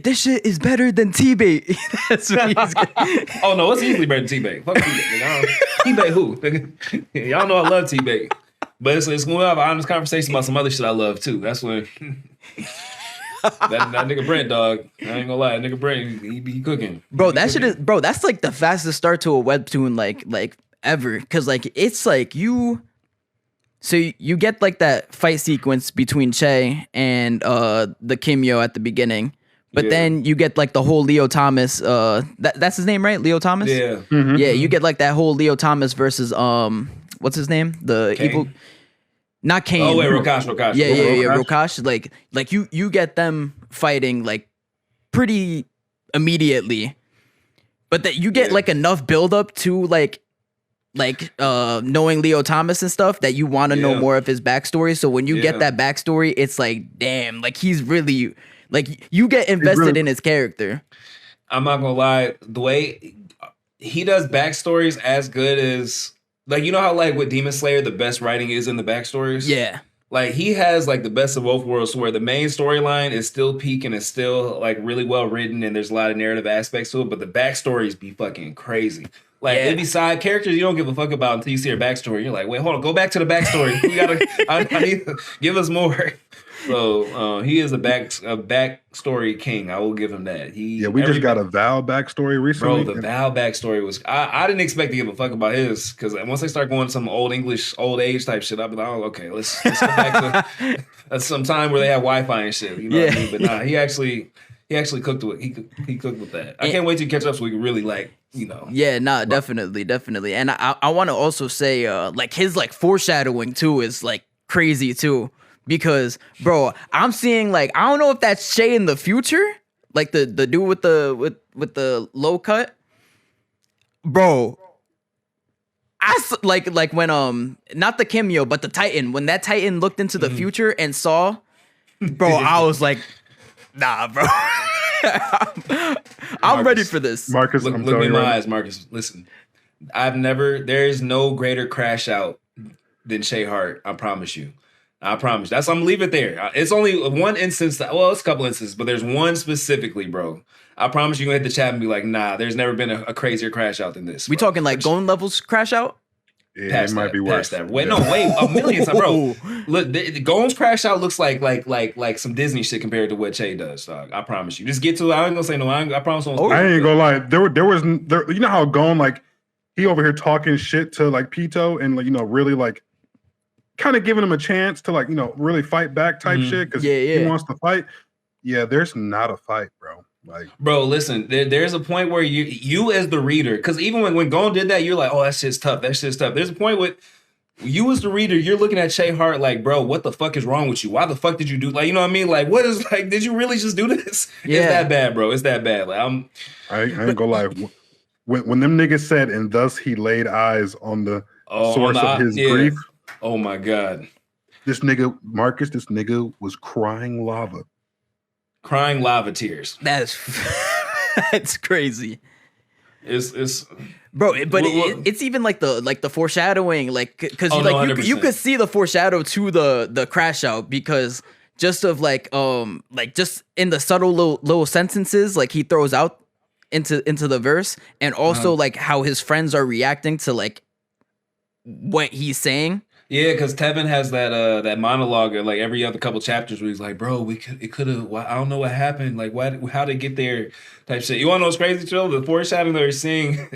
this shit is better than T-bait. That's what he's gonna. Oh no, it's easily better than T-bait. Fuck T-bait. T-bait who? Y'all know I love T-bait, but it's gonna have an honest conversation about some other shit I love too. That's when that nigga Brent, dog. I ain't gonna lie, that nigga Brent, he be cooking. Bro, that shit is, bro. That's like the fastest start to a webtoon like ever, because like it's like you. So you get like that fight sequence between Che and the Kimyo at the beginning, but then you get like the whole Leo Thomas. That's his name, right? Leo Thomas. Yeah, yeah. You get like that whole Leo Thomas versus what's his name? The Kane? evil, not Kane. Oh wait, Rokash. Yeah. Rokash. Like you get them fighting like pretty immediately, but that you get like enough build up to like knowing Leo Thomas and stuff that you want to know more of his backstory. So when you get that backstory, it's like, damn, like he's really like you get invested in his character. I'm not gonna lie, the way he does backstories as good as like, you know how like with Demon Slayer the best writing is in the backstories? Yeah. Like he has like the best of both worlds, where the main storyline is still peak and it's still like really well written and there's a lot of narrative aspects to it, but the backstories be fucking crazy. Like it'd be side characters you don't give a fuck about until you see her backstory. You're like, wait, hold on, go back to the backstory. We gotta, I need to give us more. So he is a backstory king. I will give him that. We just got a Val backstory recently. Bro, the Val backstory was I didn't expect to give a fuck about his, because once they start going some old English, old age type shit, I'll be like, oh, okay, let's go back to some time where they had Wi-Fi and shit. You know what I mean? But nah, he actually cooked with he cooked with that. I can't wait to catch up so we can really like, you know. Yeah, nah, definitely. And I want to also say like his like foreshadowing too is like crazy too, because bro, I'm seeing like, I don't know if that's Shay in the future, like the dude with the low cut, bro. Like when not the Kimyo but the Titan, when that Titan looked into the future and saw, bro, I was like, nah, bro. I'm ready for this. Marcus, look me in my eyes, Marcus. Listen, there is no greater crash out than Shay Hart. I promise you. I'm gonna leave it there. It's only one instance. It's a couple instances, but there's one specifically, bro. I promise you gonna hit the chat and be like, nah, there's never been a crazier crash out than this. We talking like Gon levels crash out? Yeah, it might be worse. Wait, no, wait, a million times, bro. Look, the Gon's crash out looks like some Disney shit compared to what Che does, dog. I promise you. Just get to it. I ain't gonna say no. I promise. I ain't gonna lie. There was you know how Gon, like, he over here talking shit to like Pito and like, you know, really like kind of giving him a chance to like, you know, really fight back type shit because he wants to fight. Yeah, there's not a fight, bro. Like, bro, listen, there's a point where you as the reader, because even when Gon did that, you're like, oh, that shit's tough. There's a point with you as the reader, you're looking at Shay Hart like, bro, what the fuck is wrong with you? Why the fuck did you do, like, you know what I mean? Like, what is, like, did you really just do this? Yeah. It's that bad, bro. It's that bad. Like, I ain't gonna lie. When them niggas said, and thus he laid eyes on the source of his grief. Oh my God. This nigga, Marcus, was crying lava. Crying lava tears. That's crazy. It's bro, but it's even like the foreshadowing, like, because you could see the foreshadow to the crash out, because just of like just in the subtle little sentences like he throws out into the verse, and also like how his friends are reacting to like what he's saying. Yeah, because Tevin has that monologue like every other couple chapters where he's like, bro, it could have, I don't know what happened, like how to get there type shit. You want to know what's crazy, Joe? The foreshadowing that we're seeing,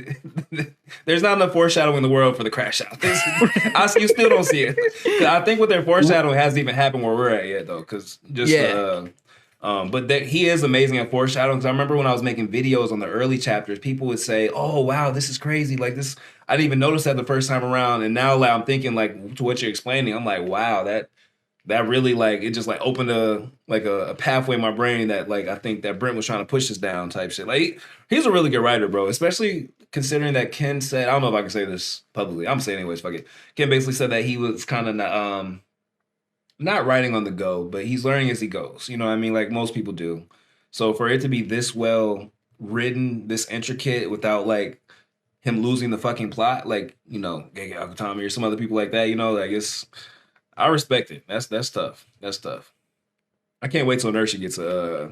there's not enough foreshadowing in the world for the crash out. You still don't see it. I think what their foreshadowing hasn't even happened where we're at yet, though, because but he is amazing at foreshadowing. Because I remember when I was making videos on the early chapters, people would say, oh, wow, this is crazy. Like this, I didn't even notice that the first time around. And now like, I'm thinking like to what you're explaining, I'm like, wow, that really like, it just like opened a pathway in my brain that like, I think that Brent was trying to push us down type shit. Like he's a really good writer, bro, especially considering that Ken said, I don't know if I can say this publicly. I'm saying anyways, fuck it. Ken basically said that he was kind of not writing on the go, but he's learning as he goes. You know what I mean? Like most people do. So for it to be this well written, this intricate, without like him losing the fucking plot, like, you know, Gege Akutami or some other people like that, you know, like I respect it. That's tough. That's tough. I can't wait till Inertia gets a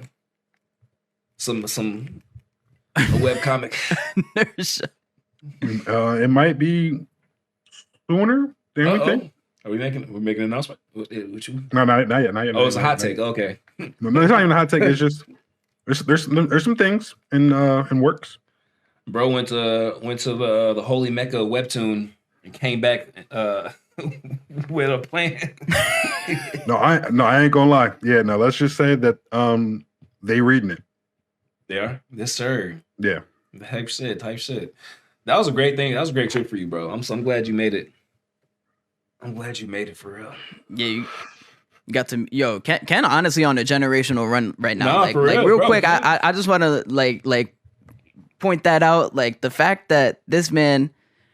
web comic. Inertia. It might be sooner than we think. We're making an announcement. What you? No, not yet. Oh, it's a hot take. Okay. No, it's not even a hot take. It's just there's some things in works. Bro went to the Holy Mecca webtoon and came back with a plan. No, I ain't gonna lie. Yeah, no, let's just say that they reading it. They are? Yes, sir. Yeah. Type shit. That was a great thing. That was a great trip for you, bro. I'm glad you made it. I'm glad you made it for real. Yeah, you got to Ken honestly on a generational run right now. Nah, like for real, real bro. quick, I just want to like point that out. Like the fact that this man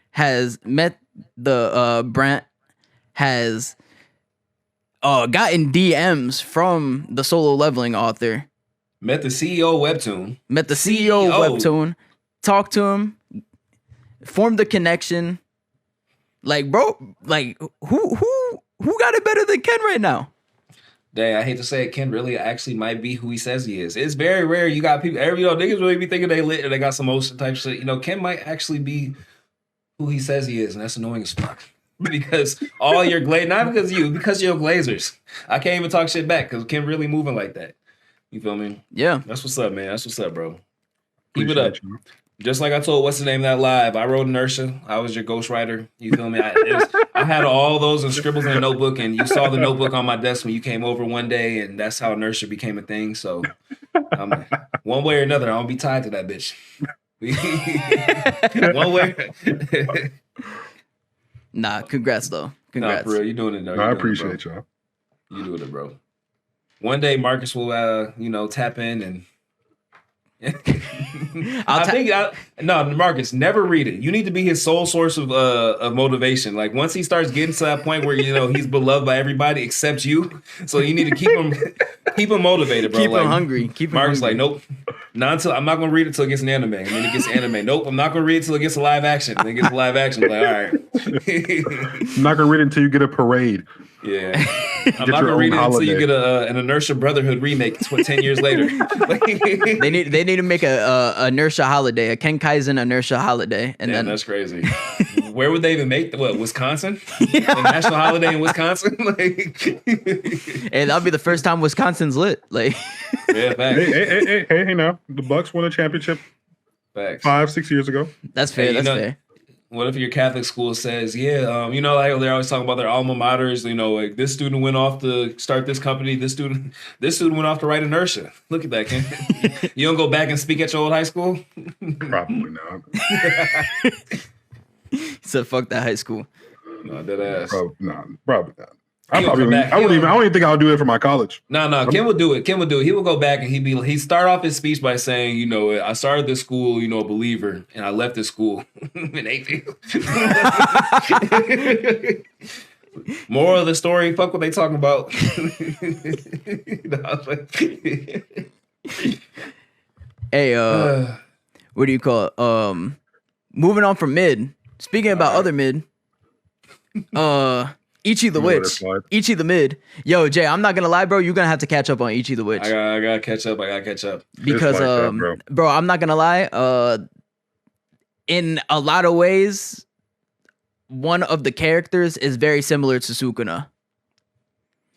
has met the Brent, has gotten DMs from the Solo Leveling author. Met the CEO of Webtoon. Webtoon. Talked to him. Formed a connection. Like, bro, like who got it better than Ken right now? Dang, I hate to say it, Ken really actually might be who he says he is. It's very rare. You got people, niggas really be thinking they lit and they got some motion type shit. You know, Ken might actually be who he says he is, and that's annoying as fuck. Because all your not because of you, because you're Glazers. I can't even talk shit back because Ken really moving like that. You feel me? Yeah. That's what's up, man. That's what's up, bro. Keep it Appreciate up. you. Just like I told what's the name of that live, I wrote Inertia. I was your ghostwriter. You feel me? I had all those and scribbles in a notebook, and you saw the notebook on my desk when you came over one day, and that's how Inertia became a thing. So, one way or another, I'm gonna be tied to that bitch. One way. Nah, congrats though. Congrats. Nah, for real, you doing it though. No, I appreciate y'all. You doing it, bro. One day Marcus will, tap in and. Marcus, never read it. You need to be his sole source of motivation. Like once he starts getting to that point where he's beloved by everybody except you, so you need to keep him motivated, bro. Keep him hungry. Marcus, like, nope, not until I'm not gonna read it till it gets an anime, and then it gets anime. Nope, I'm not gonna read it till it gets a live action. Then it gets a live action. I'm like, all right, I'm not gonna read it until you get a parade. Yeah, I'm not gonna read it until you get an Inertia Brotherhood remake 10 years later. They need to make a Inertia holiday, a Ken Kaizen Inertia holiday, and then that's crazy. Where would they even make Wisconsin? A national holiday in Wisconsin? And that'll be the first time Wisconsin's lit. Like, yeah, facts. Hey, now the Bucks won a championship. Facts. 5-6 years ago. That's fair. That's fair. What if your Catholic school says, like they're always talking about their alma maters, like this student went off to start this company, this student went off to write Inertia. Look at that, Ken. You don't go back and speak at your old high school? Probably not. He said, "Fuck that high school." No, dead ass. Probably not. I don't even think I'll do it for my college. No, Ken will do it. He will go back and he'd start off his speech by saying, I started this school, a believer, and I left this school in 18. Moral of the story, fuck what they talking about. Hey, what do you call it? Moving on from mid. Speaking about other mid, Ichi the Witch. Ichi the mid. Yo, Jay, I'm not gonna lie, bro. You're gonna have to catch up on Ichi the Witch. I gotta catch up. Because bro, I'm not gonna lie. In a lot of ways, one of the characters is very similar to Sukuna.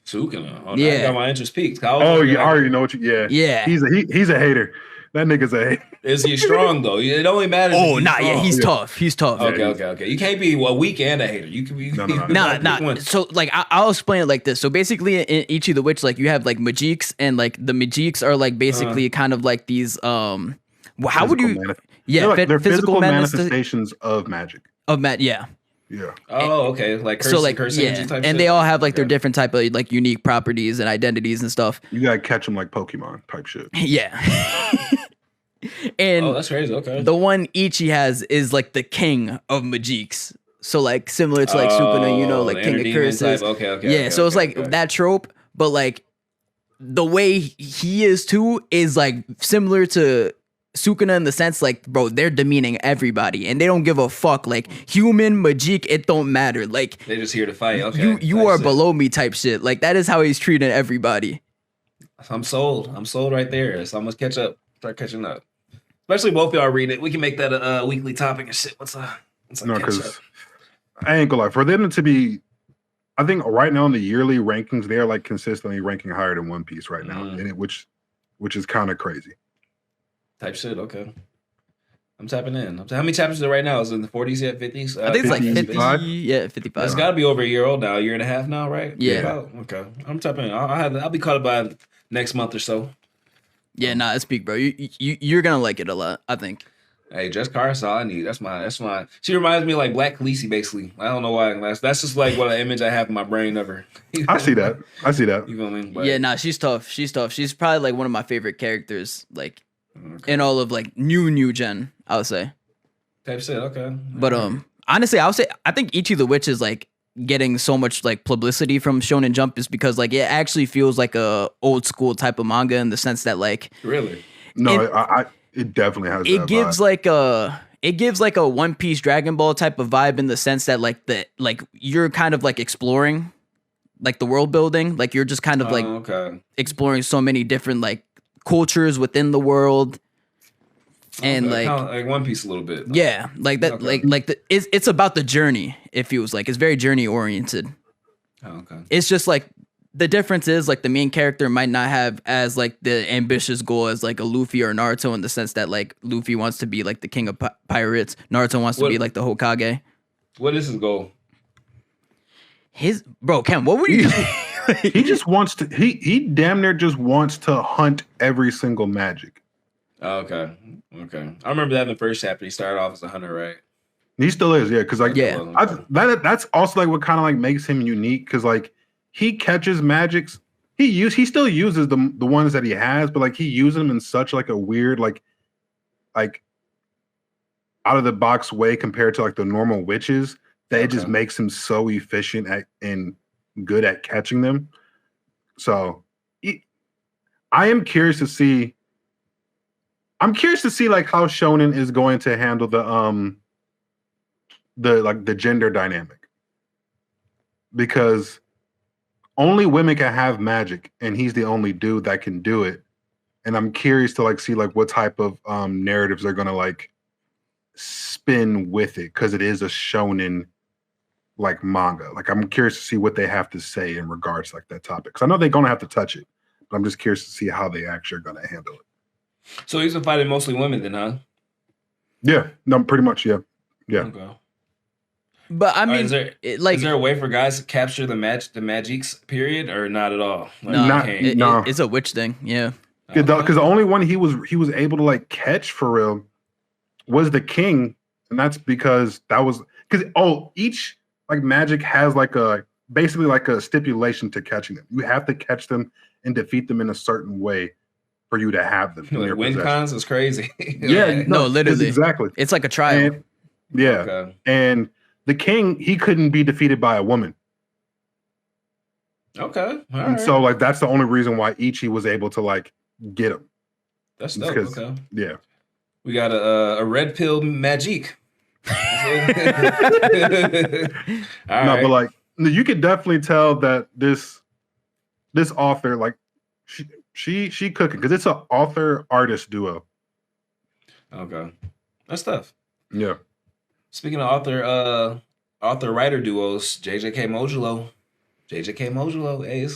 Sukuna? Oh, yeah. I got my interest peaked. You already know what you... Yeah. He's a hater. That nigga's a hater. Is he strong though? It only matters. Oh, nah, yeah, he's tough. He's tough. Okay. You can't be a weak and a hater. You can be nah. So like, I'll explain it like this. So basically, in Ichi the Witch, like you have like Majiks, and like the Majiks are like basically kind of like these how would you? They're physical manifestations of magic. Yeah. Yeah. Oh, okay. Like curse energy type and shit? they all have like their different type of like unique properties and identities and stuff. You gotta catch them like Pokemon type shit. Yeah. And that's crazy. Okay. The one Ichi has is like the king of Majiks. So like similar to like Sukuna, like king of curses. Okay. So it's like that trope, but like the way he is too is like similar to Sukuna in the sense like, bro, they're demeaning everybody and they don't give a fuck. Like human, Majik, it don't matter. Like They're just here to fight. Okay, you are below me type shit. Like that is how he's treating everybody. I'm sold. I'm sold right there. So I'm gonna catch up. Start catching up. Especially both y'all read it. We can make that a weekly topic and shit. What's up? No, because I ain't gonna lie. For them to be, I think right now in the yearly rankings, they're like consistently ranking higher than One Piece right now, and which is kind of crazy. Type shit. Okay. I'm tapping in. How many chapters is it right now? Is it in the 40s yet? 50s? I think it's like 50. 55? Yeah, 55. It's got to be over a year old now. A year and a half now, right? Yeah. About? Okay. I'm tapping in. I'll be caught up by next month or so. Yeah, nah, it's peak, bro. You're gonna like it a lot, I think. Hey, Jess Carr's all I need. That's my. She reminds me of like Black Khaleesi, basically. I don't know why. That's just like what an image I have in my brain of her. I see that. You feel me? But, yeah, nah, she's tough. She's probably like one of my favorite characters, like in all of like new gen, I would say. Type shit. Okay. But honestly, I would say I think Ichi the Witch is like getting so much like publicity from Shonen Jump is because like it actually feels like a old school type of manga in the sense that like really it definitely has. It gives vibe. it gives like a One Piece Dragon Ball type of vibe in the sense that like you're kind of like exploring like the world building, like you're just kind of like exploring so many different like cultures within the world. And like One Piece a little bit. Yeah, like that, it's about the journey. It feels like it's very journey oriented. Oh, okay. It's just like the difference is like the main character might not have as like the ambitious goal as like a Luffy or Naruto in the sense that like Luffy wants to be like the king of pirates, Naruto wants to be like the Hokage. What is his goal? Ken, what were you? He just wants to. He damn near just wants to hunt every single magic. Oh, okay. I remember that in the first chapter. He started off as a hunter, right? He still is, yeah. Because like, yeah, that's also like what kind of like makes him unique. Because like he catches magics. He still uses the ones that he has, but like he uses them in such like a weird like out of the box way compared to like the normal witches that it just makes him so efficient and good at catching them. So I am curious to see. I'm curious to see like how Shonen is going to handle the gender dynamic, because only women can have magic and he's the only dude that can do it. And I'm curious to like see like what type of narratives they're gonna like spin with it, because it is a Shonen like manga. Like I'm curious to see what they have to say in regards to like that topic, because I know they're gonna have to touch it, but I'm just curious to see how they actually are gonna handle it. So he's been fighting mostly women then, huh? Yeah, no, pretty much, yeah. Okay. But I mean, is there a way for guys to capture the magics period, or not at all? Like, no, it's a witch thing. Yeah, because the only one he was able to like catch for real was the king, and that's because each like magic has like basically like a stipulation to catching them. You have to catch them and defeat them in a certain way for you to have them. Like win cons is crazy. Yeah, no, literally, exactly. It's like a trial. And the king, he couldn't be defeated by a woman. Okay, so like that's the only reason why Ichi was able to like get him. That's dope. Okay, yeah, we got a red pill magic. But like you could definitely tell that this author like she cooking, because it's an author artist duo. Okay, that's tough. Yeah. Speaking of author writer duos, JJK Modulo, hey,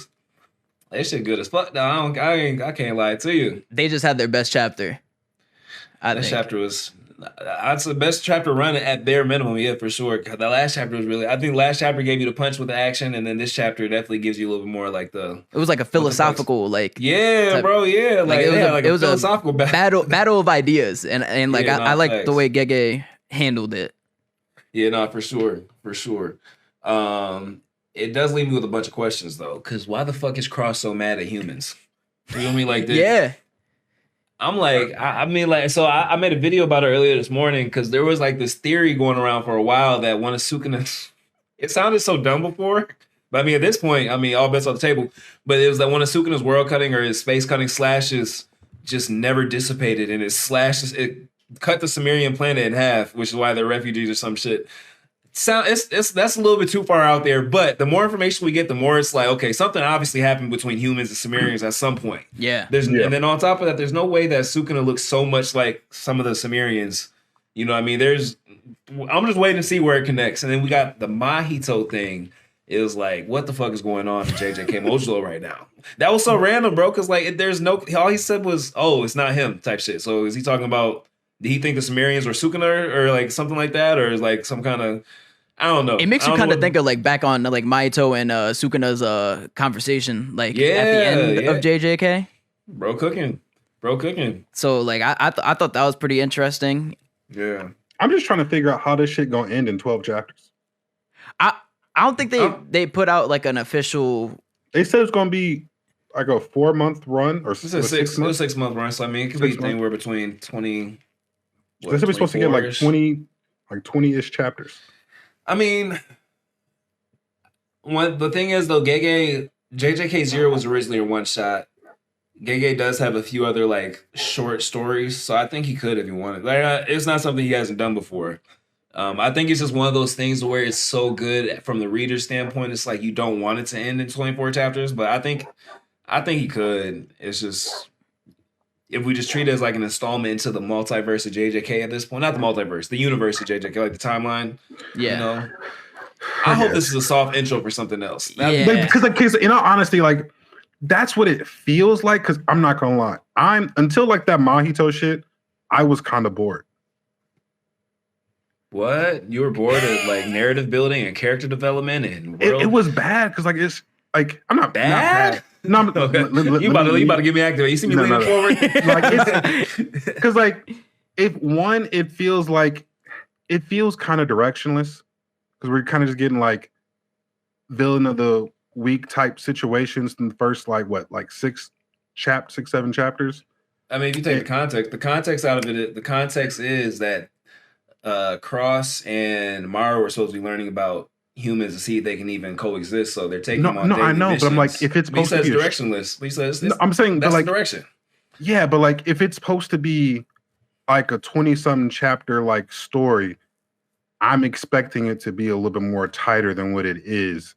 that shit good as fuck. No, I can't lie to you. They just had their best chapter. That chapter was. That's the best chapter run at bare minimum, yeah, for sure. The last chapter was really. I think last chapter gave you the punch with the action, and then this chapter definitely gives you a little bit more like the. It was like a philosophical, like. Yeah, type, bro. Yeah, like it was a philosophical battle of ideas, and like I like the way Gege handled it. Yeah, no, for sure. It does leave me with a bunch of questions though, because why the fuck is Cross so mad at humans? You know what I mean? Like, yeah. I'm like, I mean, like, so I made a video about it earlier this morning because there was like this theory going around for a while that one of Sukuna, it sounded so dumb before, but I mean, at this point, I mean, all bets on the table, but it was that one of Sukuna's world cutting or his space cutting slashes just never dissipated, and it cut the Sumerian planet in half, which is why they're refugees or some shit. That's a little bit too far out there, but the more information we get, the more it's like, okay, something obviously happened between humans and Sumerians at some point. Yeah. And then on top of that, there's no way that Sukuna looks so much like some of the Sumerians. You know what I mean? I'm just waiting to see where it connects. And then we got the Mahito thing. It was like, what the fuck is going on in JJK Mojo right now? That was so random, bro, because like there's no, all he said was, oh, it's not him type shit. So is he talking about, did he think the Sumerians were Sukuna or like something like that? Or is like some kind of, I don't know. It makes you kind of think of like back on like Mahito and Sukuna's conversation, like at the end of JJK. Bro cooking. So like I thought that was pretty interesting. Yeah. I'm just trying to figure out how this shit gonna end in 12 chapters. I don't think they put out like an official. They said it's gonna be like a 4-month run or it's a 6-month run. So I mean, it could be anywhere between 20. They said we're supposed to get like 20-ish chapters. I mean, the thing is though, JJK 0 was originally a one shot. Gege does have a few other like short stories, so I think he could if he wanted. Like, it's not something he hasn't done before. I think it's just one of those things where it's so good from the reader's standpoint. It's like you don't want it to end in 24 chapters, but I think he could. It's just if we just treat it as like an installment into the multiverse of JJK at this point, not the multiverse, the universe of JJK, like the timeline. Yeah. You know, I hope this is a soft intro for something else. Because in all honesty, like that's what it feels like. Because I'm not gonna lie, until like that Mahito shit, I was kind of bored. What? You were bored of like narrative building and character development and world? It was bad because like it's like I'm not bad. Not bad. No, okay. You about to get me activated. You see me leaning forward? Like it's because like it feels kind of directionless because we're kind of just getting like villain of the week type situations in the first like 6-7 chapters. I mean, if you take the context out of it, the context is that Cross and Mara were supposed to be learning about humans to see if they can even coexist. So they're taking them on daily I know, missions. but I'm like, if it's supposed to be directionless, Lisa, I'm saying that's like the direction. Yeah, but like if it's supposed to be like a 20-something chapter like story, I'm expecting it to be a little bit more tighter than what it is.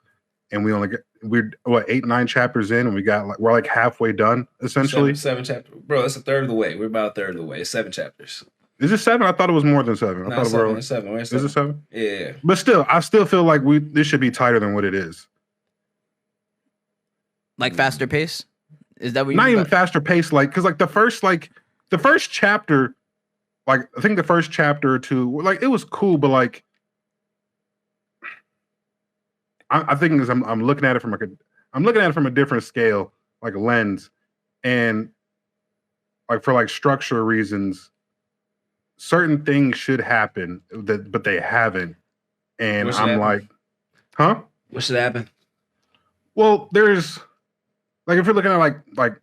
And we're 8-9 chapters in, and we're like halfway done essentially. Seven chapters, bro. That's a third of the way. We're about a third of the way. It's 7 chapters. Is it 7? I thought it was more than 7. I thought it's 7. Is it 7? Yeah. But still, I still feel like this should be tighter than what it is. Like faster pace? Is that what you Not mean even faster pace, like because like the first chapter, like I think the first chapter or two, like it was cool, but like I think as I'm looking at it from a different scale, like a lens, and like for like structure reasons, certain things should happen but they haven't, and I'm like, huh? What should happen? Well, there's like if you're looking at like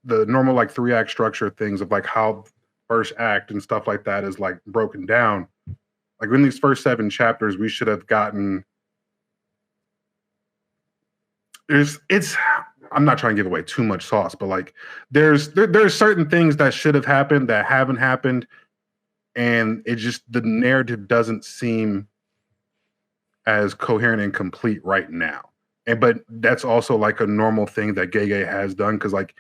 the normal like 3-act structure things of like how first act and stuff like that is like broken down. Like in these first 7 chapters, we should have gotten. I'm not trying to give away too much sauce, but like there's certain things that should have happened that haven't happened, and the narrative doesn't seem as coherent and complete right now. But that's also like a normal thing that Gege has done because like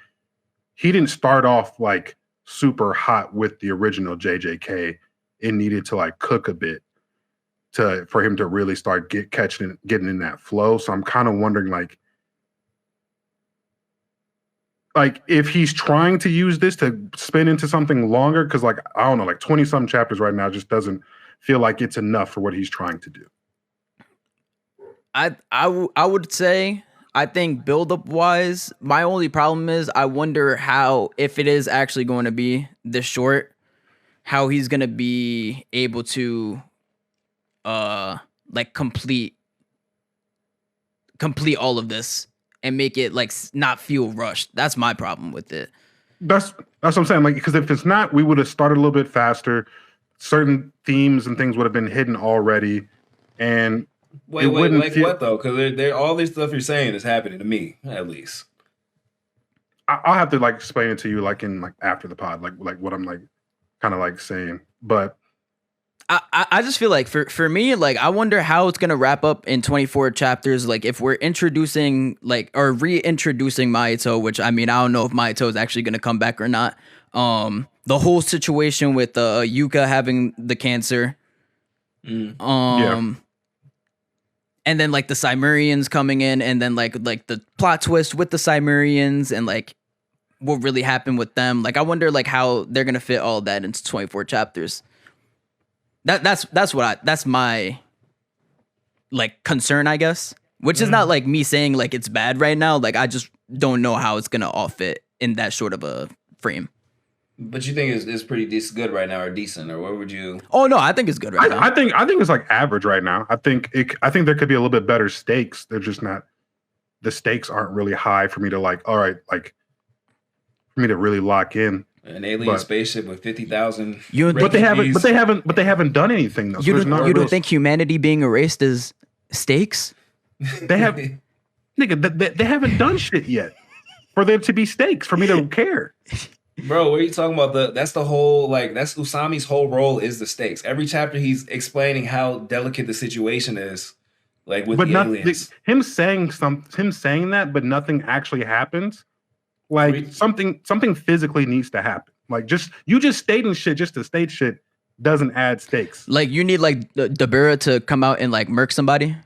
he didn't start off like super hot with the original JJK. It needed to like cook a bit for him to really start getting in that flow. So I'm kind of wondering like if he's trying to use this to spin into something longer, because like I don't know, like 20-some chapters right now just doesn't feel like it's enough for what he's trying to do. I would say I think build up wise, my only problem is I wonder how, if it is actually going to be this short, how he's gonna be able to like complete all of this and make it like not feel rushed. That's my problem with it. That's what I'm saying. Like, because if it's not, we would have started a little bit faster. Certain themes and things would have been hidden already, and wait, like what though? Because all this stuff you're saying is happening to me, at least. I'll have to like explain it to you like in like after the pod, like what I'm like kind of like saying. But I just feel like for me, like I wonder how it's gonna wrap up in 24 chapters. Like if we're introducing like or reintroducing Mahito, which I mean I don't know if Mahito is actually gonna come back or not. The whole situation with Yuka having the cancer. Yeah. And then like the Cimerians coming in, and then like the plot twist with the Cimerians, and like what really happened with them. Like I wonder like how they're gonna fit all that into 24 chapters. That's my like concern, I guess. Which is not like me saying like it's bad right now. Like I just don't know how it's gonna all fit in that short of a frame. But you think it's pretty good right now, or decent, or what would you? Oh no, I think it's good right now. I think it's like average right now. I think there could be a little bit better stakes. They're just not. The stakes aren't really high for me to like. All right, like for me to really lock in. An alien spaceship with 50,000. But they haven't done anything though. You don't think humanity being erased is stakes? They have, nigga. They haven't done shit yet for there to be stakes for me to care. Bro, what are you talking about? That's the whole, like, that's Usami's whole role is the stakes. Every chapter he's explaining how delicate the situation is, like with the aliens. Him saying that, but nothing actually happens. Like something physically needs to happen. Like you just stating shit just to state shit doesn't add stakes. Like you need like Dabura to come out and like murk somebody.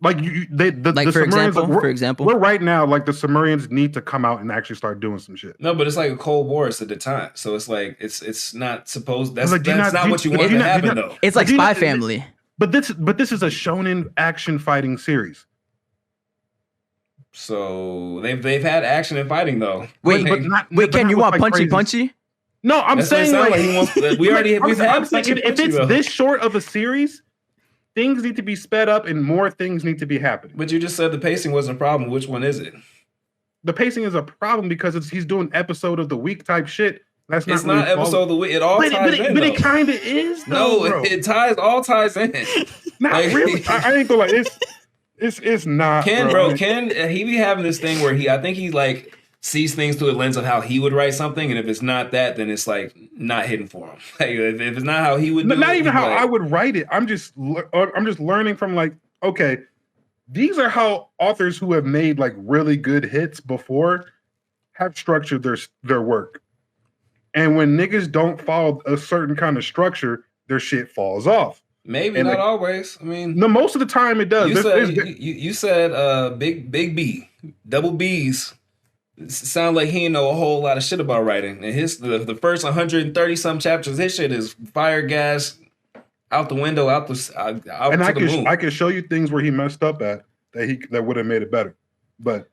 Like for example, we're right now like the Sumerians need to come out and actually start doing some shit. No, but it's like a Cold War. It's a detente, so it's like it's not supposed. That's not what you want to happen though. It's like Spy Family. But this is a shonen action fighting series. So they've had action and fighting though. Wait, Ken, you want punchy? No, I'm saying like he wants. We've had. If it's this short of a series. Things need to be sped up and more things need to be happening. But you just said the pacing wasn't a problem. Which one is it? The pacing is a problem because he's doing episode of the week type shit. It's not episode of the week. It all ties in. But it kind of is. Though, no, it all ties in. Not like, really. I ain't gonna like it's not. Ken, he be having this thing where I think he like sees things through the lens of how he would write something, and if it's not that, then it's like not hitting for him. Like if it's not how he would do not it, even how like, I would write it. I'm just learning from like, okay, these are how authors who have made like really good hits before have structured their work. And when niggas don't follow a certain kind of structure, their shit falls off. Maybe and not always. I mean, no, most of the time it does. You said big B, double B's. Sound like he didn't know a whole lot of shit about writing. And the first 130 some chapters, his shit is fire gas out the window, out and I can show you things where he messed up at that would have made it better. But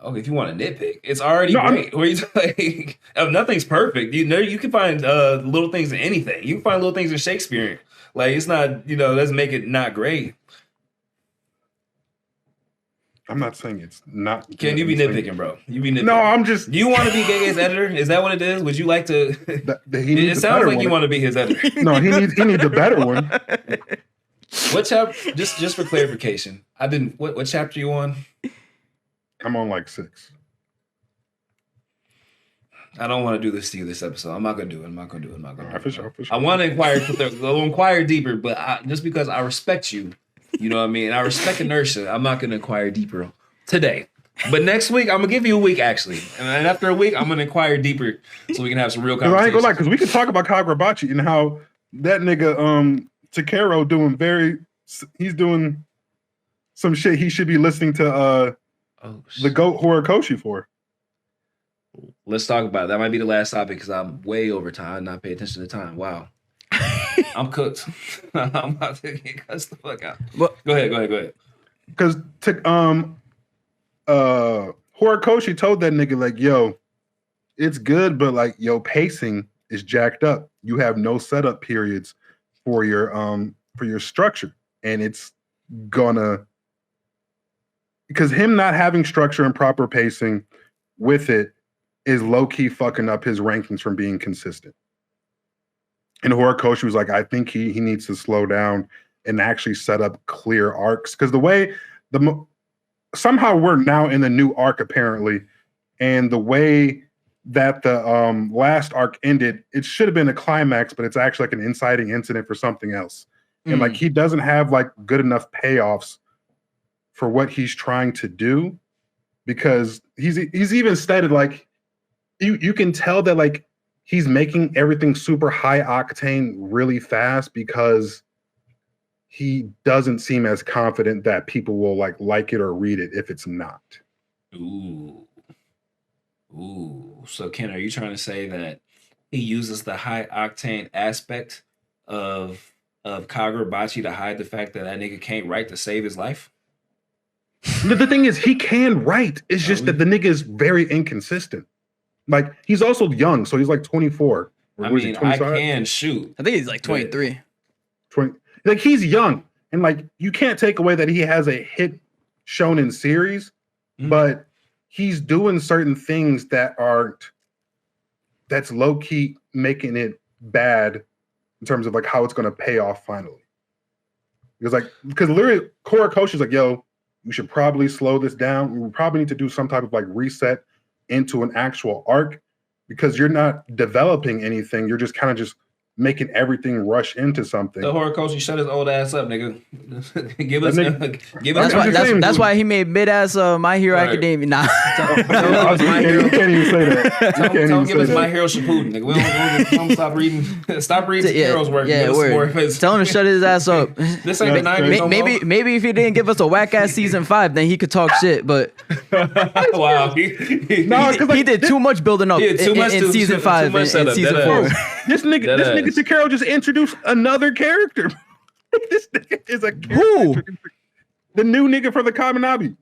okay, if you want to nitpick, it's already great. Where you like, nothing's perfect. You can find little things in anything. You can find little things in Shakespeare. Like it's not, doesn't make it not great. I'm not saying it's not. Can you be nitpicking, bro? You be nitpicking. No, I'm just. You want to be Gege's editor? Is that what it is? Would you like to? It sounds like you want to be his editor. No, he needs a better one. What chapter? Just for clarification, I didn't. What chapter you on? I'm on like 6. I don't want to do this to you this episode. I'm not gonna do it. For sure. I want to inquire deeper, but just because I respect you. You know what I mean? And I respect inertia. I'm not going to inquire deeper today. But next week, I'm going to give you a week, actually. And after a week, I'm going to inquire deeper so we can have some real conversation. I ain't going to lie, because we can talk about Kagurabachi and how that nigga, Takero, he's doing some shit he should be listening to the GOAT Horikoshi for. Let's talk about it. That might be the last topic because I'm way over time. I'm not paying attention to time. Wow. I'm cooked. I'm about to get cussed the fuck out. Well, go ahead. Because Horikoshi told that nigga like, yo, it's good, but like your pacing is jacked up. You have no setup periods for your structure, and it's gonna because him not having structure and proper pacing with it is low key fucking up his rankings from being consistent. And Horikoshi was like, I think he needs to slow down and actually set up clear arcs. Because the way somehow we're now in the new arc, apparently, And the way that the last arc ended, it should have been a climax, but it's actually like an inciting incident for something else. And like he doesn't have like good enough payoffs for what he's trying to do, because he's even stated like you can tell that like he's making everything super high octane really fast because he doesn't seem as confident that people will like it or read it if it's not. Ooh. So Ken, are you trying to say that he uses the high octane aspect of Kagurabachi to hide the fact that nigga can't write to save his life? The thing is, he can write. It's just that the nigga is very inconsistent. Like, he's also young, so he's like 24. I mean, I can shoot. I think he's like 23. 20. Like, he's young. And like, you can't take away that he has a hit shonen series, but he's doing certain things that's low-key making it bad in terms of like how it's going to pay off finally. Because literally Horikoshi is like, yo, we should probably slow this down. We probably need to do some type of like reset into an actual arc, because you're not developing anything. You're just kind of just making everything rush into something. The Horikoshi shut his old ass up, nigga. give us. That's why he made mid-ass My Hero Academia. Nah. You can't even say that. Tell him give us My Hero Shippuden, nigga. We don't stop reading. Stop reading some heroes work. Yeah, tell him to shut his ass up. This ain't the 90s no more. Maybe if he didn't give us a whack-ass season 5, then he could talk shit. But wow, he did too much building up in season 5 and season 4. This nigga Takaro just introduced another character. This nigga is a character. Who? The new nigga for the Kaminabi.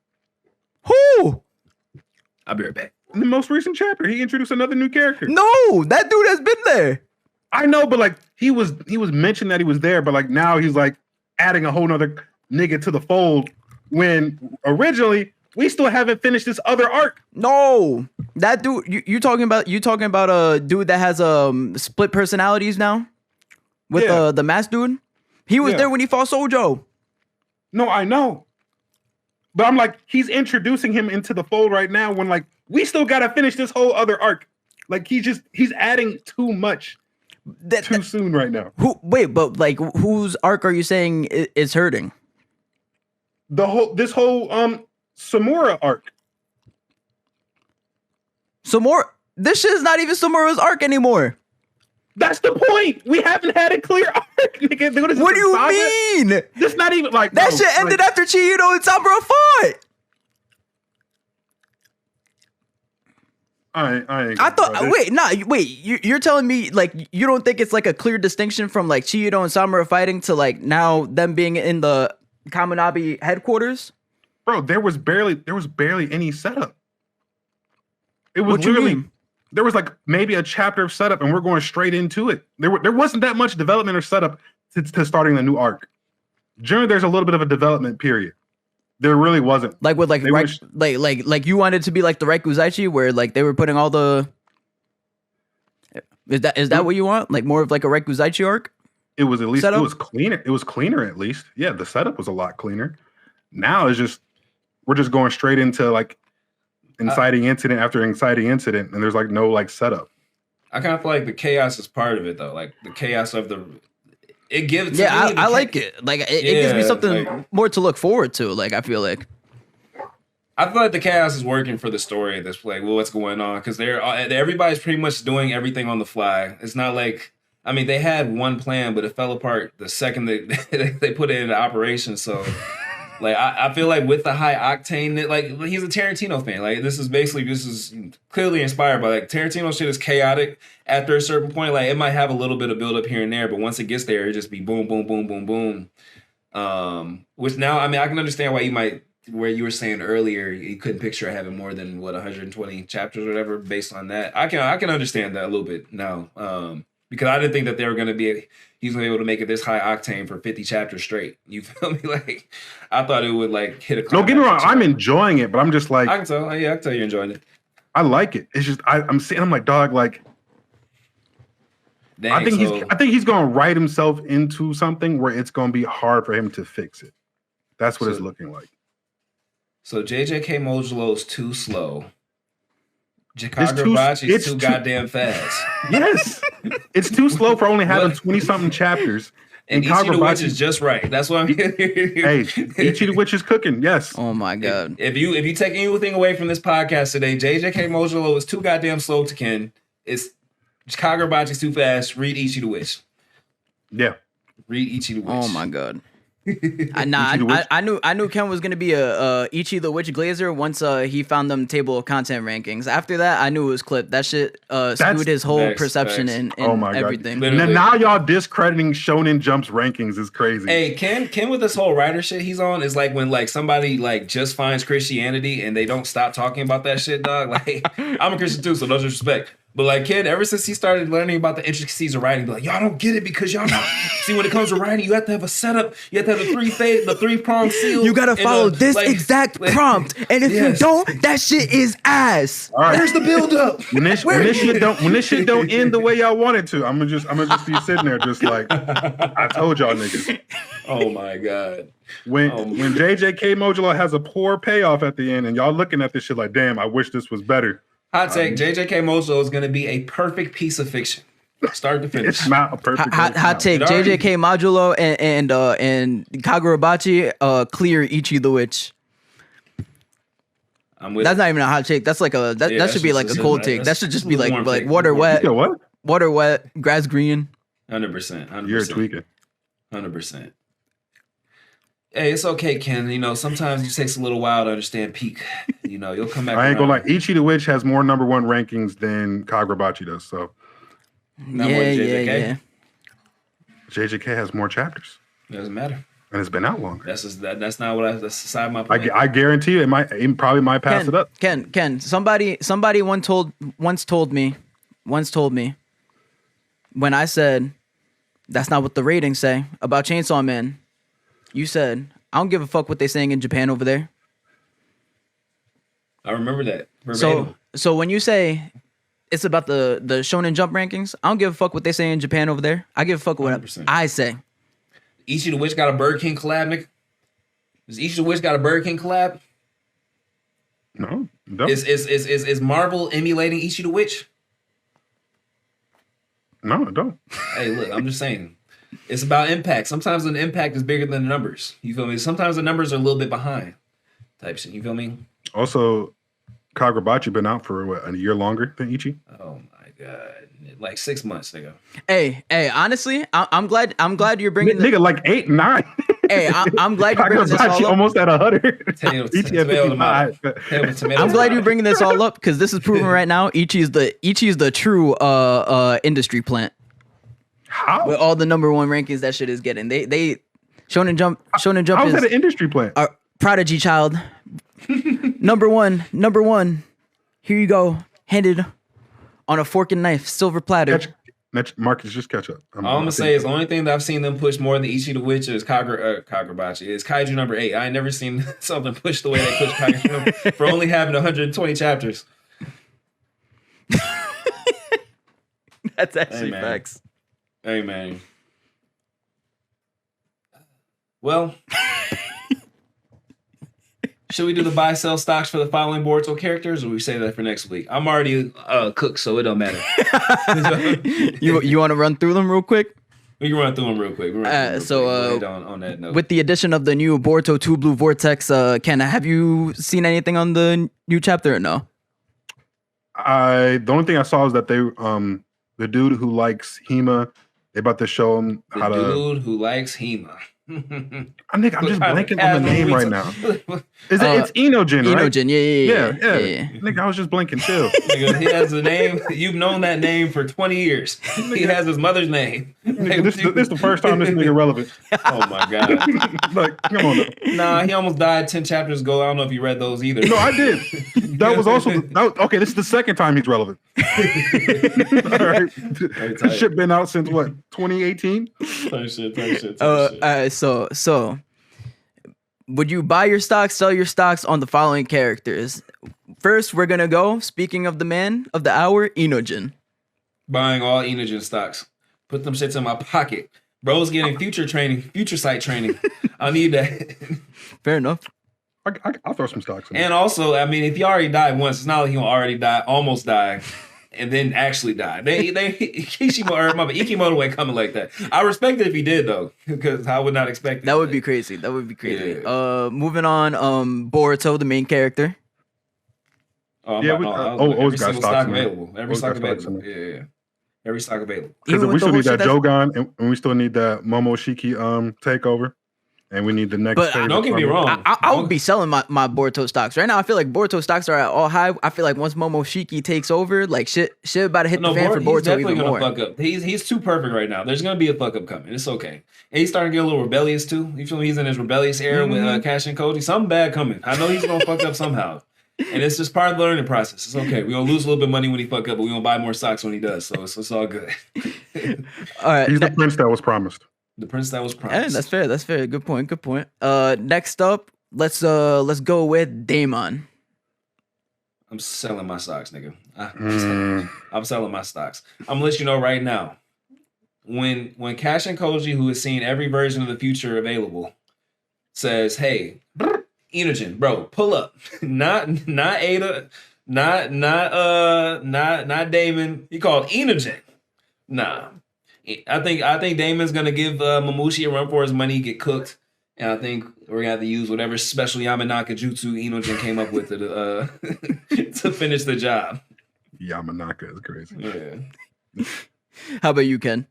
Who? I'll be right back. In the most recent chapter, he introduced another new character. No, that dude has been there. I know, but like he was mentioned that he was there, but like now he's like adding a whole nother nigga to the fold when originally we still haven't finished this other arc. No, that dude. You talking about a dude that has split personalities now with the masked dude. He was there when he fought Sojo. No, I know, but I'm like, he's introducing him into the fold right now when like we still gotta finish this whole other arc. Like he's adding too much too soon right now. But like whose arc are you saying is hurting? This whole Samura arc. This shit is not even Samura's arc anymore. That's the point. We haven't had a clear arc. What do you mean? This not even like that shit ended after Chihiro and Sabura fought. I thought. Wait. You're telling me like you don't think it's like a clear distinction from like Chihiro and Samura fighting to like now them being in the Kaminabi headquarters? Bro, there was barely any setup. It was literally there was like maybe a chapter of setup, and we're going straight into it. There wasn't that much development or setup to starting the new arc. Generally, there's a little bit of a development period. There really wasn't. Like with like you wanted to be like the Raikuzaichi, where like they were putting all the. Is that what you want? Like more of like a Raikuzaichi arc? It was at least setup? It was cleaner. It was cleaner at least. Yeah, the setup was a lot cleaner. Now it's just we're just going straight into like inciting incident after inciting incident, and there's like no like setup. I kind of feel like the chaos is part of it though. Like the chaos of it gives. Yeah, I like it. Like it gives me something more to look forward to. Like I feel like the chaos is working for the story at this point. Well, what's going on? Because everybody's pretty much doing everything on the fly. It's not like they had one plan, but it fell apart the second they put it into operation. So. Like I feel like with the high octane, like he's a Tarantino fan. Like this is clearly inspired by like Tarantino shit is chaotic after a certain point. Like it might have a little bit of build up here and there, but once it gets there, it just be boom, boom, boom, boom, boom. Which now I can understand why where you were saying earlier you couldn't picture having more than 120 chapters or whatever based on that. I can understand that a little bit now. Because I didn't think that they were going to be able to make it this high octane for 50 chapters straight. You feel me? Like, I thought it would like hit a. Don't get me wrong. I'm enjoying it, but I'm just like. I can tell. Yeah, I can tell you're enjoying it. I like it. It's just I'm like, dog. Like, dang, I think he's going to write himself into something where it's going to be hard for him to fix it. That's what it's looking like. So JJK Mojulo's too slow. Kagurabachi is too goddamn fast. Yes, it's too slow for only having 20-something chapters. And Ichi the Witch is just right. That's what I'm getting. Hey, Ichi the Witch is cooking. Yes. Oh my god. If you take anything away from this podcast today, JJK Mojo is too goddamn slow to ken. It's Kagurabachi's too fast. Read Ichi the Witch. Yeah. Read Ichi the Witch. Oh my god. I knew Ken was gonna be a Ichi the Witch glazer once he found them table of content rankings. After that, I knew it was clipped. That shit skewed his whole perception in everything. Now y'all discrediting Shonen Jump's rankings is crazy. Hey, Ken with this whole writer shit he's on is like when like somebody like just finds Christianity and they don't stop talking about that shit, dog. Like I'm a Christian too, so no disrespect. But like Ken, ever since he started learning about the intricacies of writing, be like, y'all don't get it because y'all not see when it comes to writing, you have to have a setup, you have to have the three-pronged seal. You gotta follow this exact prompt. And if you don't, that shit is ass. All right. Where's the build-up? When this shit don't end the way y'all want it to, I'm gonna just be sitting there just like I told y'all niggas. Oh my god. When JJK Mojo has a poor payoff at the end and y'all looking at this shit like, damn, I wish this was better. Hot take, JJK Mojo is going to be a perfect piece of fiction. Start to finish. It's not a perfect hot take, JJK Modulo and Kagurabachi clear Ichi the Witch. That's not even a hot take. That's like that should be like a cold take. That should just be like water wet. What? Water wet, grass green. 100%. You're tweaking. 100%. Hey, it's okay, Ken. You know, sometimes it takes a little while to understand peak. You know, you'll come back. I ain't gonna lie. Ichi the Witch has more number one rankings than Kagurabachi does. So, yeah. JJK has more chapters. It doesn't matter. And it's been out longer. That's not what that's beside my point. I guarantee you, it probably might pass it up. Ken. Somebody once told me when I said that's not what the ratings say about Chainsaw Man. You said, I don't give a fuck what they're saying in Japan over there. I remember that. Verbatim. So when you say it's about the Shonen Jump rankings, I don't give a fuck what they say in Japan over there. I give a fuck what 100%. I say. Ichi the Witch got a Burger King collab, nigga? Does Ichi the Witch got a Burger King collab? No. Is Marvel emulating Ichi the Witch? No, I don't. Hey, look, I'm just saying. It's about impact. Sometimes the impact is bigger than the numbers. You feel me? Sometimes the numbers are a little bit behind. Type shit. You feel me? Also, Kagurabachi been out for a year longer than Ichi. Oh my god, like 6 months, nigga. Hey, honestly, I'm glad you're bringing nigga like 8, 9. Hey, I'm glad you're bringing this all up. Almost at 100. I'm glad you're bringing this all up because this is proven right now. Ichi is the true industry plant. How? With all the number one rankings that shit is getting. They Shonen Jump How's is that an industry plant? Prodigy child. number one. Here you go. Handed on a fork and knife, silver platter. Marcus, just catch up. All I'm gonna say is the only thing that I've seen them push more than Ichi the Witch is Kagurabachi. Is Kaiju number 8. I ain't never seen something pushed the way they pushed Kaiju for only having 120 chapters. That's actually facts. Hey man. Well, should we do the buy sell stocks for the following Boruto characters, or we say that for next week? I'm already cooked, so it don't matter. You want to run through them real quick? We can run through them real quick. On that note, with the addition of the new Boruto 2 Blue Vortex, Ken, have you seen anything on the new chapter or no? The only thing I saw is that they the dude who likes Hema, they about to show him how to. The dude who likes Hema. I'm just blanking on the name right now. Is it's Inogen, right? Inogen, yeah. Nigga, I was just blanking too. Nigga, he has a name. You've known that name for 20 years. He has his mother's name. Nigga, this is the first time this nigga relevant. Oh my god. Like, come on. Nah, he almost died 10 chapters ago. I don't know if you read those either. No, I did. That was also okay. This is the second time he's relevant. All right, this shit been out since what, 2018? Type shit. So, would you buy your stocks, sell your stocks on the following characters? First, we're gonna go. Speaking of the man of the hour, Inogen. Buying all Inogen stocks. Put them shits in my pocket. Bro's getting future sight training. I need that. Fair enough. I'll throw some stocks in. And also, I mean, if he already died once, it's not like he'll already die, almost die, and then actually die. Ikimoto ain't coming like that. I respect it if he did though, because I would not expect it. That would be crazy. Yeah. Moving on, Boruto, the main character. Every single stock available. Every stock available. Yeah. Every stock available. Because we still need that Jogan, and we still need that Momoshiki takeover. And we need the next. But don't get me wrong. I would be selling my Boruto stocks right now. I feel like Boruto stocks are at all high. I feel like once Momoshiki takes over, like shit about to hit the fan for Boruto. He's definitely gonna more. fuck up. He's too perfect right now. There's gonna be a fuck up coming. It's okay. And he's starting to get a little rebellious too. You feel me? He's in his rebellious era with Cash and Koji. Something bad coming. I know he's gonna fuck up somehow. And it's just part of the learning process. It's okay. We're gonna lose a little bit of money when he fuck up, but we're gonna buy more stocks when he does. So it's all good. All right. He's the prince that was promised. The prince that was promised. Yeah, that's fair. Good point. Next up, let's go with Daemon. I'm selling my stocks, nigga. I'm selling my stocks. I'm gonna let you know right now. When Cash and Koji, who has seen every version of the future available, says, "Hey, Enogen, bro, pull up." Not Ada, not Damon. He called Enogen. Nah. I think Damon's gonna give Mamushi a run for his money, get cooked, and I think we're gonna have to use whatever special Yamanaka jutsu Enogen came up with to finish the job. Yamanaka is crazy. Yeah. How about you, Ken?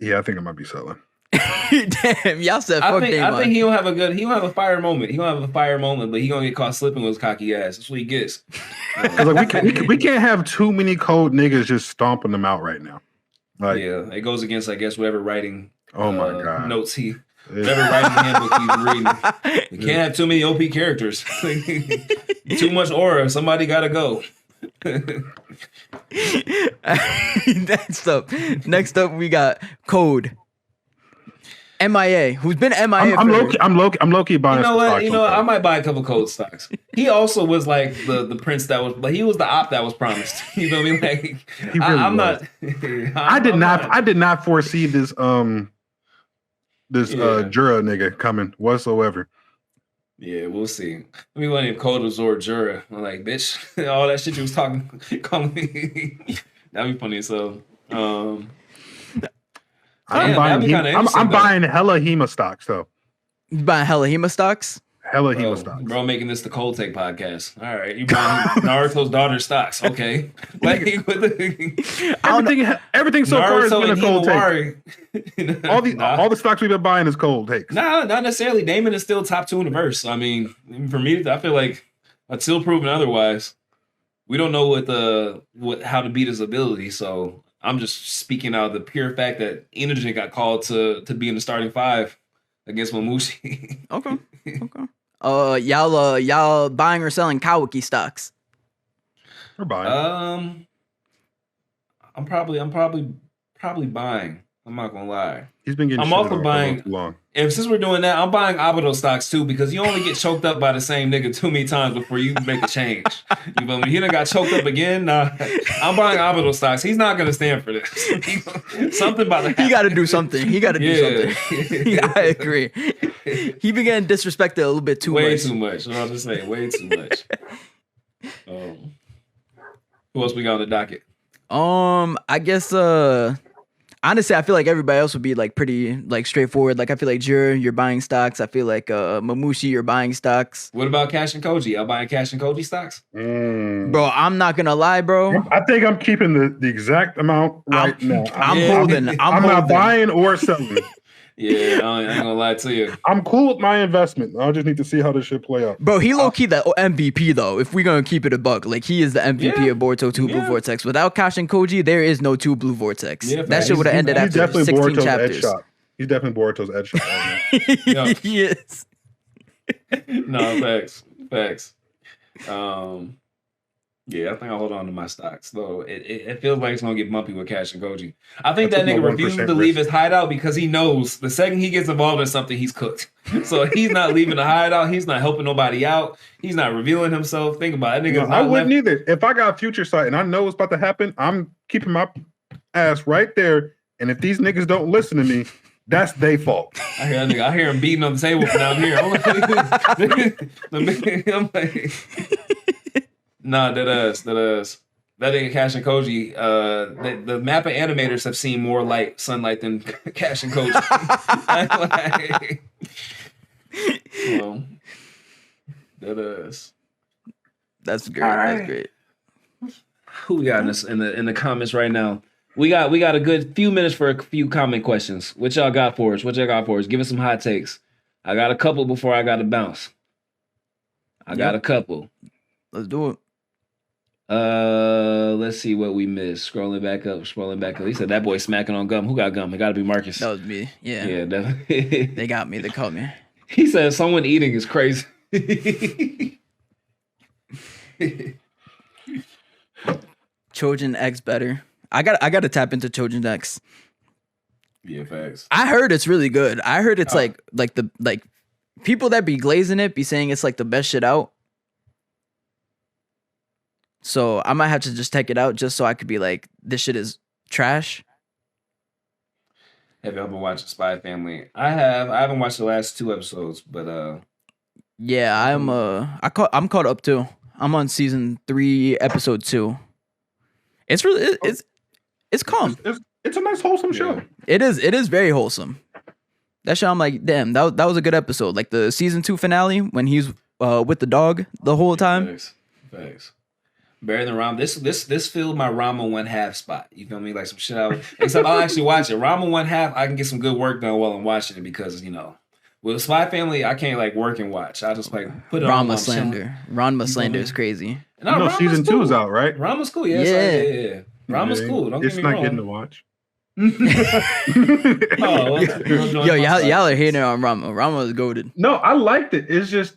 Yeah, I think I might be selling. Damn, y'all said fuck Daemon. I think he'll have a fire moment. But he gonna get caught slipping with his cocky ass. That's what he gets. Like we can't have too many cold niggas just stomping them out right now. Like, yeah, it goes against, I guess, whatever writing. Oh my god, notes whatever writing handbook he's reading. You can't have too many OP characters. Too much aura. Somebody gotta go. Next up, we got Code. MIA, who's been MIA. I'm low key buying. You know what? I might buy a couple Code stocks. He also was like the prince that was, but he was the op that was promised. You know what I mean? Like I did not foresee this Jura nigga coming whatsoever. Yeah, we'll see. Let me want him Code absorb Jura. I'm like, bitch, all that shit you was calling me. That'd be funny. So, I'm buying hella Hema stocks though. You buying hella Hema stocks? Hella Hema stocks. Bro, making this the Cold Take podcast. All right, you buying Naruto's daughter stocks? Okay, like everything so far has been a Cold Take. all the stocks we've been buying is Cold Takes. Nah, not necessarily. Damon is still top 2 in the verse. I mean, for me, I feel like until proven otherwise, we don't know how to beat his ability. So I'm just speaking out of the pure fact that Enogen got called to be in the starting 5 against Mamushi. Okay. Y'all buying or selling Kawaki stocks? We're buying. I'm probably buying. I'm not gonna lie. He's been getting. I'm also buying. Too long. And since we're doing that, I'm buying Obito stocks too, because you only get choked up by the same nigga too many times before you make a change. You feel me? He done got choked up again. Nah, I'm buying Obito stocks. He's not gonna stand for this. Something about that. He got to do something. I agree. He began disrespected a little bit too much. Way too much. I'll just say way too much. Who else we got on the docket? I guess honestly, I feel like everybody else would be like pretty like straightforward. Like I feel like Jura, you're buying stocks. I feel like Mamushi, you're buying stocks. What about Cash and Koji? Y'all buying Cash and Koji stocks? Bro, I'm not gonna lie, bro. I think I'm keeping the exact amount right now. I'm not buying or selling. Yeah, I ain't gonna lie to you. I'm cool with my investment. I just need to see how this shit play out. Bro, he low key the MVP though. If we're gonna keep it a buck, like he is the MVP of Boruto 2 Blue Vortex. Without Cash and Koji, there is no 2 Blue Vortex. Yeah, that shit would have ended after 16 Boruto's chapters. He's definitely Boruto's edge shot. Right Yes. No, facts. Yeah, I think I'll hold on to my stocks, though. It feels like it's going to get bumpy with Cash and Koji. I think that nigga refuses to leave his hideout because he knows the second he gets involved in something, he's cooked. So he's not leaving the hideout. He's not helping nobody out. He's not revealing himself. Think about it. I wouldn't either. If I got future sight and I know it's about to happen, I'm keeping my ass right there. And if these niggas don't listen to me, That's their fault. I hear him beating on the table from down here. I'm like, nah, that is. That nigga Cash and Koji, the map of animators have seen more sunlight than Cash and Koji. Well, that is. That's great. Right. That's great. Who we got in the comments right now? We got a good few minutes for a few comment questions. What y'all got for us? Give us some hot takes. I got a couple before I got to bounce. I got a couple. Let's do it. Let's see what we missed. Scrolling back up. He said that boy smacking on gum. Who got gum? It got to be Marcus. That was me. Yeah. Yeah, definitely. They got me. They caught me. He said someone eating is crazy. Trojan X better. I got to tap into Trojan X. Yeah, facts. I heard it's really good. I heard it's like people that be glazing it be saying it's like the best shit out. So I might have to just check it out just so I could be like, this shit is trash. Have you ever watched Spy Family? I have. I haven't watched the last 2 episodes, but yeah, I'm caught up too. I'm on season 3, episode 2. It's really it's calm. It's a nice wholesome show. It is very wholesome. That show, I'm like, damn, that was a good episode. Like the season 2 finale when he's with the dog the whole time. Thanks. Better than Rama. This filled my Rama 1/2 spot. You feel me? Like some shit out. Except I'll actually watch it. Rama 1/2, I can get some good work done while I'm watching it because, with Spy Family, I can't like work and watch. I just like put it on. Rama slander. Rama slander is crazy. No, season 2 is out, right? Rama's cool. Yeah. Rama's cool. Don't get me wrong. It's not getting to watch. Yo, y'all are hating on Rama. Rama is goated. No, I liked it. It's just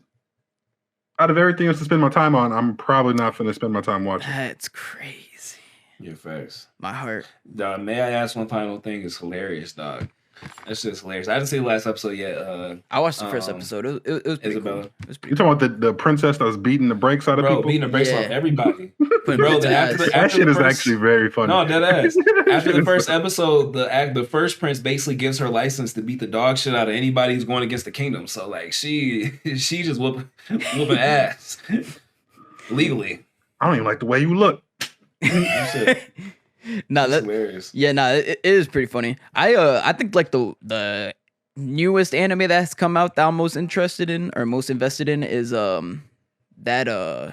out of everything else to spend my time on, I'm probably not going to spend my time watching. That's crazy. Yeah, facts. My heart. Dog, may I ask one final thing? It's hilarious, dog. That's just hilarious. I didn't see the last episode yet. I watched the first episode. It was pretty cool. You talking about the princess that was beating the brakes out of people? Beating the brakes off everybody. Bro, that shit is actually very funny. No, dead ass. After the first episode, the first prince basically gives her license to beat the dog shit out of anybody who's going against the kingdom. So like she just whooping ass legally. I don't even like the way you look. No, that's hilarious. Yeah, no, it is pretty funny. I think like the newest anime that's come out that I'm most interested in or most invested in is that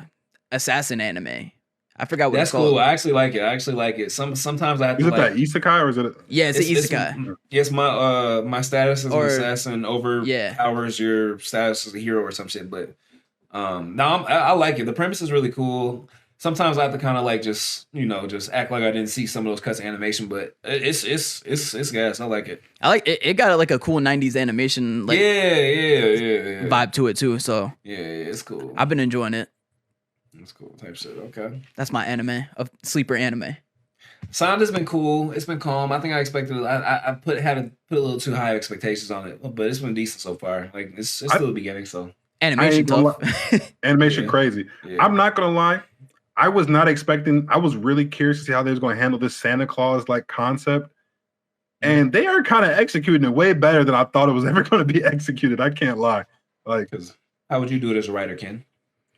assassin anime. I forgot what it's called. That's cool. I actually like it. Sometimes I have to. Is it that isekai or is it? Yeah, it's an isekai. Yes, my status as an assassin overpowers your status as a hero or some shit. But no, I like it. The premise is really cool. Sometimes I have to kind of like just act like I didn't see some of those cuts of animation, but it's gas. I like it. I like it. It got like a cool 90s animation like vibe to it too. So yeah, it's cool. I've been enjoying it. It's cool type shit. Okay, that's my anime of sleeper anime. Sound has been cool. It's been calm. I think I expected. I had to put a little too high expectations on it, but it's been decent so far. Like it's still the beginning, so animation tough. Animation crazy. Yeah. I'm not gonna lie. I was not expecting. I was really curious to see how they was going to handle this Santa Claus like concept, and they are kind of executing it way better than I thought it was ever going to be executed. I can't lie. Like, how would you do it as a writer, Ken?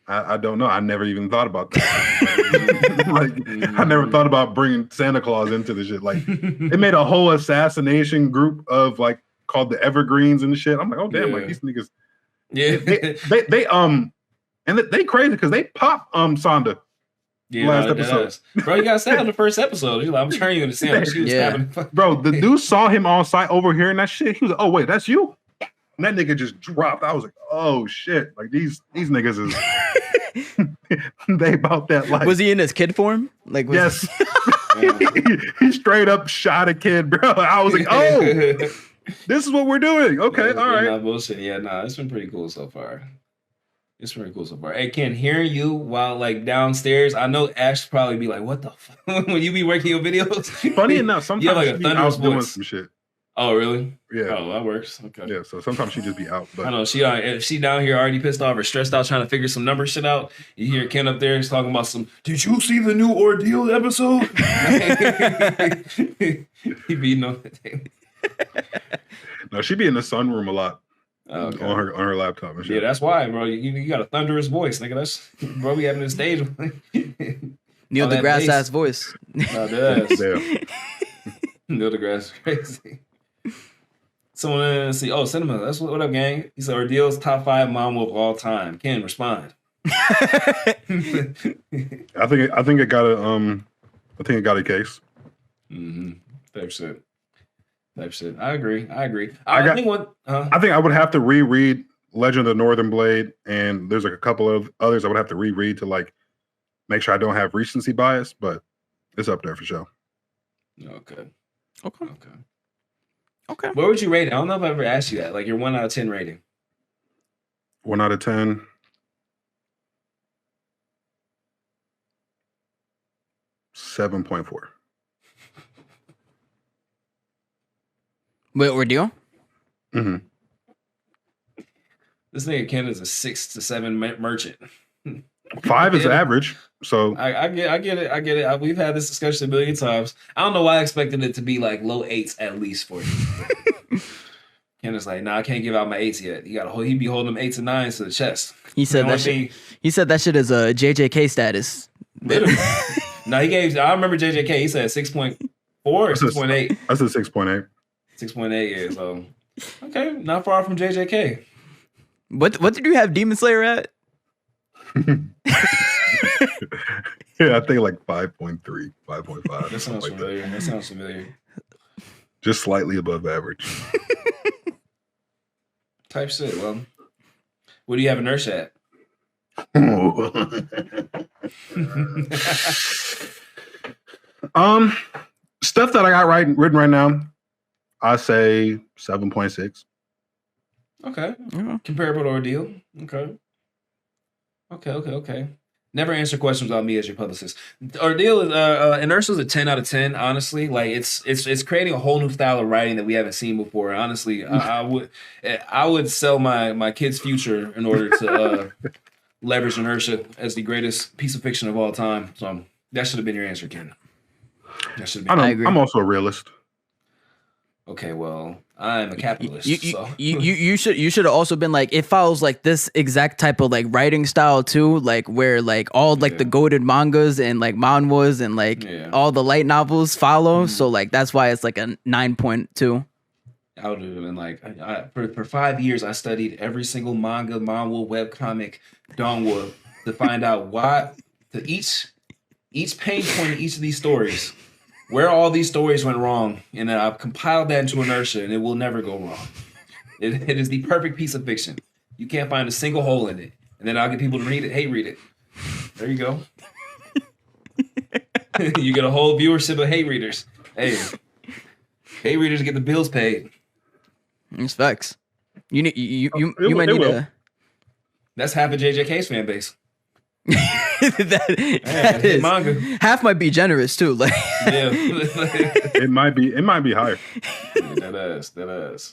I don't know. I never even thought about that. I never thought about bringing Santa Claus into the shit. Like, they made a whole assassination group of like called the Evergreens and shit. I'm like, oh damn, like these niggas. Yeah, they crazy because they pop Sonda. Yeah, last episode. Bro, you got sad on the first episode. He's like, I'm turning you into Santa. She was having Bro, the dude saw him on site overhearing that shit. He was like, oh, wait, that's you? And that nigga just dropped. I was like, oh, shit. Like, these niggas is... they about that life. Was he in his kid form? Like, yes. He straight up shot a kid, bro. I was like, oh, this is what we're doing. Okay, all right. Not bullshit. Yeah, it's been pretty cool so far. It's pretty cool so far. Hey, Ken, hearing you while like downstairs, I know Ash probably be like, "What the fuck?" when you be working your videos. Funny enough, sometimes you have like a thunderous doing some shit. Oh, really? Yeah. Oh, that works. Okay. Yeah. So sometimes she just be out. But I know if she down here already pissed off or stressed out trying to figure some number shit out. You hear Ken up there, he's talking about some. Did you see the new Ordeal episode? He beating on the table. No, she be in the sunroom a lot Okay. on her laptop and shit. Yeah, that's why, bro. You got a thunderous voice, nigga. That's bro. We having this stage. Neil On that deGrasse bass. ass voice. No, that's Yeah. Neil deGrasse is crazy. Someone see. Oh, cinema. That's what up, gang. He said Ordeal's top 5 mom of all time. Ken, respond. I think it got a case. Mm-hmm. Type shit. I agree. I think what. I think I would have to reread Legend of the Northern Blade, and there's like a couple of others I would have to reread to like make sure I don't have recency bias, but it's up there for sure. Okay. Okay. What would you rate it? I don't know if I ever asked you that. Like your 1 out of 10 rating. 1 out of 10. 7.4. Wait, Ordeal? Mm-hmm. This nigga Ken is a 6 to 7 merchant. 5 is average, so I get it. We've had this discussion a million times. I don't know why I expected it to be like low 8s at least for you. Ken is like, nah, I can't give out my 8s yet. He be holding them 8s and 9s to the chest. He said that shit. He said that shit is a JJK status. Literally. No, I remember JJK. He said 6.4 or 6.8. I said 6.8. 6.8, yeah. So okay, not far from JJK. What did you have Demon Slayer at? Yeah, I think like 5.3, 5.5. That sounds familiar. Just slightly above average. Type shit. Well, what do you have a nurse at? Stuff that I got written right now, I say 7.6. Okay. Yeah. Comparable to Ordeal. Okay. Never answer questions about me as your publicist. Ordeal is Inertial's a 10 out of 10, honestly. Like it's creating a whole new style of writing that we haven't seen before. Honestly, I would sell my kid's future in order to leverage Inertia as the greatest piece of fiction of all time. So that should have been your answer, Ken. That should have been. I agree. I'm also a realist. Okay, well, I'm a capitalist. You should have also been like, it follows like this exact type of like writing style too, like where like all like the goated mangas and like manhwas and like all the light novels follow. So like that's why it's like a 9.2. I would have been like, for 5 years, I studied every single manga, manhwa, webcomic, donghua to find out why each pain point in each of these stories, where all these stories went wrong, and then I've compiled that into Inertia, and it will never go wrong. It is the perfect piece of fiction. You can't find a single hole in it, and then I'll get people to read it. Hey, read it. There you go. You get a whole viewership of hate readers. Hey readers get the bills paid. It's facts. You might need a. That's half of JJK's fan base. that is manga. Half might be generous too. Like yeah, it might be higher. Yeah, that is.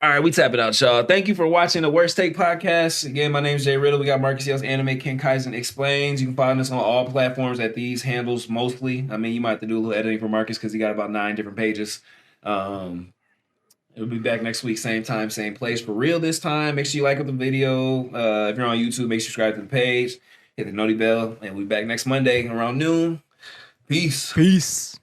All right, we tap it out, y'all. Thank you for watching the Worst Take podcast. Again, my name is Jay Riddle. We got Marcus Yells, Anime, Ken Kaizen Explains. You can find us on all platforms at these handles mostly. I mean, you might have to do a little editing for Marcus because he got about 9 different pages. We'll be back next week, same time, same place. For real this time. Make sure you like the video. If you're on YouTube, make sure you subscribe to the page. Hit the noti bell. And we'll be back next Monday around noon. Peace. Peace.